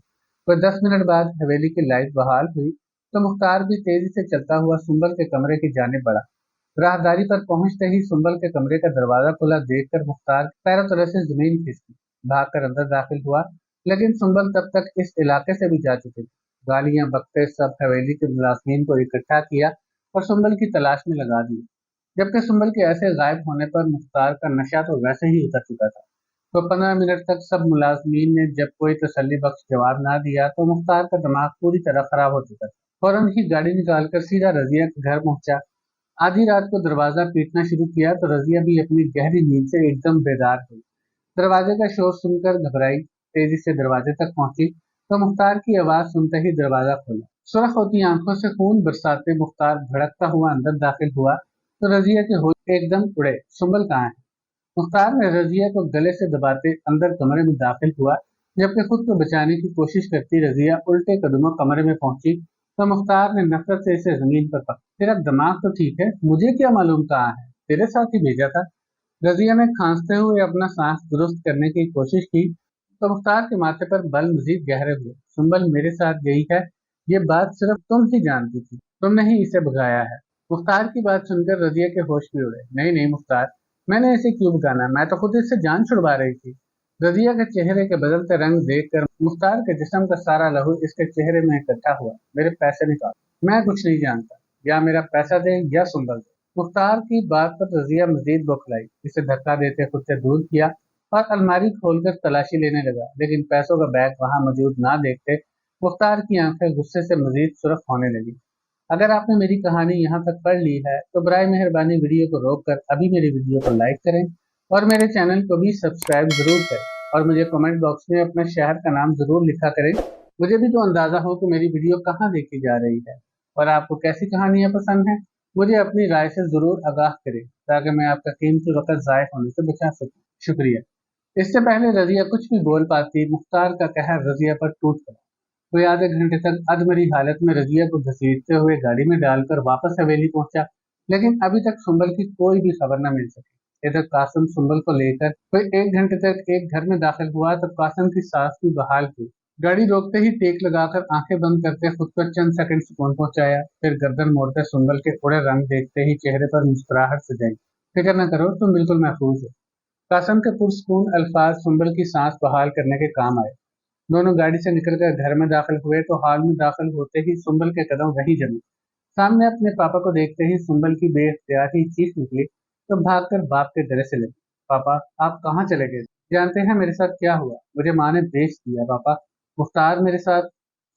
कोई 10 मिनट बाद हवेली की लाइट बहाल हुई तो मुख्तार भी तेजी से चलता हुआ सुंबल के कमरे की जाने बढ़ा। राहदारी पर पहुंचते ही सुंबल के कमरे का दरवाजा खुला देखकर मुख्तार पैरों तले से जमीन खिसकी, भागकर अंदर दाखिल हुआ। लेकिन सुंबल तब तक इस इलाके से भी जा चुके थे। गालियां बकते सब हवेली के मुलाजमीन को इकट्ठा किया और सुंबल की तलाश में लगा दिया। जबकि सुंबल के ऐसे गायब होने पर मुख्तार का नशा तो वैसे ही उतर चुका था। तो 15 मिनट तक सब मुलाजमीन ने जब कोई तसल्ली बख्श जवाब ना दिया तो मुख्तार का दिमाग पूरी तरह खराब हो चुका था। फौरन ही गाड़ी निकालकर सीधा रजिया के घर पहुंचा। आधी रात को दरवाजा पीटना शुरू किया तो रजिया भी अपनी गहरी नींद से एकदम बेदार हुई। दरवाजे का शोर सुनकर घबराई, तेजी से दरवाजे तक पहुंची तो मुख्तार की आवाज सुनते ही दरवाजा खोला। सुरख होती आंखों से खून बरसाते मुख्तार भड़कता हुआ अंदर दाखिल हुआ तो रजिया के होश एकदम उड़े। सुंबल कहाँ है? मुख्तार ने रजिया को गले से दबाते अंदर कमरे में दाखिल हुआ। जबकि खुद को बचाने की कोशिश करती रजिया उल्टे कदमों कमरे में पहुंची तो मुख्तार ने नफरत से इसे जमीन पर पकड़ा। तेरा दिमाग तो ठीक है, मुझे क्या मालूम कहाँ है, तेरे साथ ही भेजा था। रजिया ने खांसते हुए अपना सांस दुरुस्त करने की कोशिश की तो मुख्तार के माथे पर बल मजीद गहरे हुए। सुंबल मेरे साथ गई है, ये बात सिर्फ तुम ही जानती थी, तुमने ही इसे भगाया है। मुख्तार की बात सुनकर रजिया के होश भी उड़े। नहीं नहीं मुख्तार, मैंने इसे क्यों भगाना, मैं तो खुद इससे जान छुड़वा रही थी। रजिया के चेहरे के बदलते रंग देखकर मुख्तार के जिस्म का सारा लहू इसके चेहरे में इकट्ठा हुआ। मेरे पैसे निकाल, मैं कुछ नहीं जानता, या मेरा पैसा दे या सुंबल दे। मुख्तार की बात पर रजिया मजीद बौखलाई, इसे धक्का देते खुद से दूर किया और अलमारी खोलकर तलाशी लेने लगा, लेकिन पैसों का बैग वहां मौजूद ना देखते मुख्तार की आंखें गुस्से से मजीद सुर्ख होने लगी। अगर आपने मेरी कहानी यहाँ तक पढ़ ली है तो बराए मेहरबानी वीडियो को रोककर अभी मेरी वीडियो को लाइक करें और मेरे चैनल को भी सब्सक्राइब जरूर करें और मुझे कमेंट बॉक्स में अपने शहर का नाम जरूर लिखा करें। मुझे भी तो अंदाजा हो कि मेरी वीडियो कहाँ देखी जा रही है और आपको कैसी कहानियां पसंद हैं। मुझे अपनी राय से जरूर आगाह करें ताकि मैं आपका कीमती वक्त जाय होने से बचा सकूं। शुक्रिया। इससे पहले रजिया कुछ भी बोल पाती, मुख्तार का कहर रजिया पर टूट पड़ा। कोई आधे घंटे तक अधमरी हालत में रजिया को घसीटते हुए गाड़ी में डालकर वापस हवेली पहुंचा, लेकिन अभी तक सुंबल की कोई भी खबर न मिल सकी। इधर कासिम सुंबल को लेकर कोई 1 घंटे तक एक घर में दाखिल हुआ तो कासिम की सांस भी बहाल हुई। गाड़ी रोकते ही टेक लगाकर आंखें बंद करके खुद को चंद सेकंड सुकून पहुंचाया, फिर गर्दन मोड़कर सुंबल के उड़े रंग देखते ही चेहरे पर मुस्कुराहट सजाई। फिक्र न करो, तुम बिल्कुल महफूज हो। कासिम के पुरस्कून अल्फाज सुंबल की सांस बहाल करने के काम आए। दोनों गाड़ी से निकलकर घर में दाखिल हुए तो हॉल में दाखिल होते ही सुंबल के कदम वहीं जमे। सामने अपने पापा को देखते ही सुंबल की बेख्तियार ही चीख निकली तो भागकर बाप के गले से लगी। पापा, आप कहाँ चले गए? जानते हैं मेरे साथ क्या हुआ? मुझे माँ ने बेच दिया पापा। मुख्तार मेरे साथ।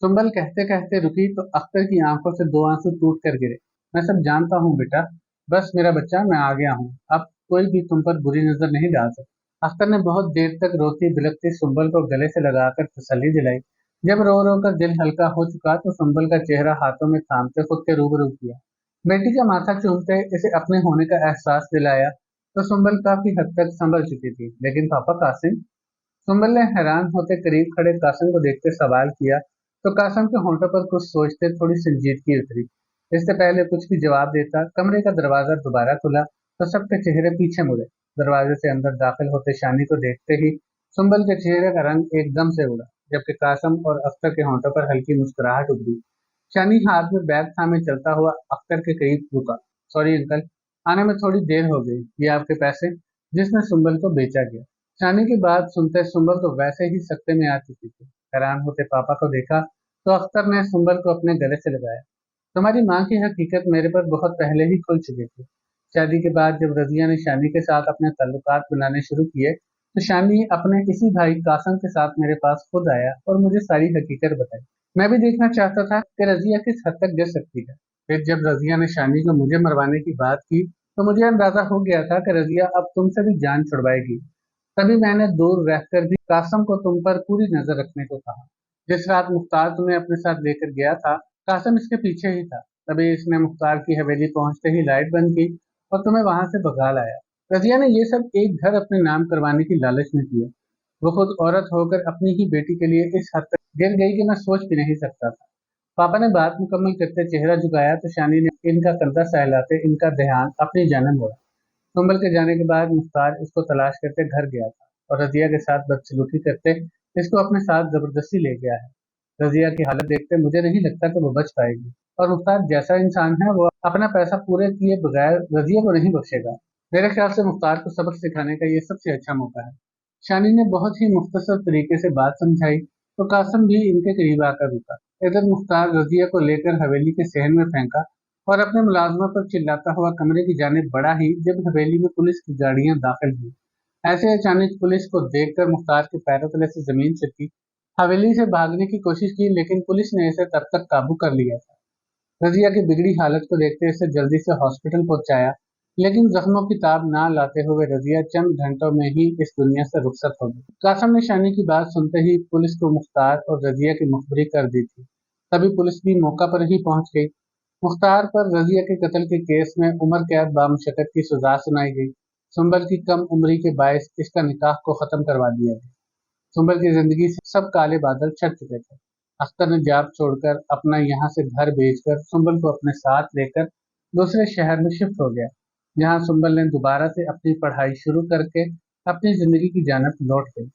सुंबल कहते कहते रुकी तो अख्तर की आंखों से 2 आंसू टूट कर गिरे। मैं सब जानता हूँ बेटा, बस मेरा बच्चा, मैं आ गया हूँ। अब कोई भी तुम पर बुरी नजर नहीं डाल सकता। अख्तर ने बहुत देर तक रोती बिलखती सुंबल को गले से लगाकर तसल्ली दिलाई। जब रो रो कर दिल हल्का हो चुका तो सुंबल का चेहरा हाथों में थामते खुद के रूबरू किया। बेटी का माथा चूमते इसे अपने होने का एहसास दिलाया तो सुंबल काफी हद तक संभल चुकी थी। लेकिन पापा कासिम, सुंबल ने हैरान होते करीब खड़े कासिम को देखते सवाल किया तो कासिम के होंठों पर कुछ सोचते थोड़ी संजीदगी उतरी। इससे पहले कुछ भी जवाब देता कमरे का दरवाजा दोबारा खुला तो सबके चेहरे पीछे मुड़े। दरवाजे से अंदर दाखिल होते शानी को देखते ही सुंबल के चेहरे का रंग एकदम से उड़ा, जबकि कासिम और अख्तर के होंठों पर हल्की मुस्कुराहट उभरी। शानी हाथ में बैग थामे चलता हुआ अख्तर के करीब रुका। सॉरी अंकल, आने में थोड़ी देर हो गई। ये आपके पैसे जिसमें सुंबल को बेचा गया। शानी की बात सुनते सुंबल तो वैसे ही सकते में आ चुकी थी। हैरान होते पापा को देखा तो अख्तर ने सुंबल को अपने गले से लगाया। तुम्हारी माँ की हकीकत मेरे पर बहुत पहले ही खुल चुकी थी। शादी के बाद जब रजिया ने शानी के साथ अपने ताल्लुकात बनाने शुरू किए तो शानी अपने इसी भाई कासम के साथ मेरे पास खुद आया और मुझे सारी हकीकत बताई। मैं भी देखना चाहता था कि रजिया किस हद तक गिर सकती है। फिर जब रजिया ने शानी को मुझे मरवाने की बात की तो मुझे अंदाजा हो गया था कि रजिया अब तुमसे भी जान छुड़वाएगी। तभी मैंने दूर रहकर भी कासम को तुम पर पूरी नजर रखने को कहा। जिस रात मुख्तार तुम्हें अपने साथ लेकर गया था, कासम इसके पीछे ही था। तभी इसने मुख्तार की हवेली पहुंचते ही लाइट बंद की और तुम्हें वहां से भगा लाया। रजिया ने ये सब एक घर अपने नाम करवाने की लालच में किया। वो खुद औरत होकर अपनी ही बेटी के लिए इस हद तक गिर गई कि मैं सोच भी नहीं सकता था। पापा ने बात मुकम्मल करते चेहरा झुकाया तो शानी ने इनका कंधा सहलाते इनका ध्यान अपनी जानब मोड़ा। सुंबल के जाने के बाद मुख्तार इसको तलाश करते घर गया था और रजिया के साथ बदसलूकी करते इसको अपने साथ जबरदस्ती ले गया है। रजिया की हालत देखते मुझे नहीं लगता कि वो बच पाएगी और मुख्तार जैसा इंसान है वो अपना पैसा पूरे किए बगैर रजिया को नहीं बख्शेगा। मेरे ख्याल से मुख्तार को सबक सिखाने का ये सबसे अच्छा मौका है। शानी ने बहुत ही मुख्तसर तरीके से बात समझाई तो कासम भी इनके करीब आकर रुका। इधर मुख्तार रजिया को लेकर हवेली के सहन में फेंका और अपने मुलाजमों पर चिल्लाता हुआ कमरे की जानिब बढ़ा ही जब हवेली में पुलिस की गाड़ियां दाखिल हुई। ऐसे अचानक पुलिस को देखकर मुख्तार के पैरों तले से जमीन सरकी। हवेली से भागने की कोशिश की लेकिन पुलिस ने इसे तब तक काबू कर लिया था। रजिया की बिगड़ी हालत को देखते इसे जल्दी से हॉस्पिटल पहुंचाया, लेकिन जख्मों की ताब ना लाते हुए रजिया चंद घंटों में ही इस दुनिया से रुखसत हो गई। कासम ने शानी की बात सुनते ही पुलिस को मुख्तार और रजिया की मुखबरी कर दी थी। तभी पुलिस भी मौका पर ही पहुंच गई। मुख्तार पर रजिया के कत्ल के केस में उम्र कैद बामुशक्कत की सजा सुनाई गई। सुंबल की कम उम्री के बायस इसका निकाह को खत्म करवा दिया गया। सुंबल की जिंदगी से सब काले बादल छट चुके थे। अख्तर ने जॉब छोड़कर अपना यहाँ से घर बेचकर सुंबल को अपने साथ लेकर दूसरे शहर में शिफ्ट हो गया, जहाँ सुंबल ने दोबारा से अपनी पढ़ाई शुरू करके अपनी जिंदगी की जानब लौट गई।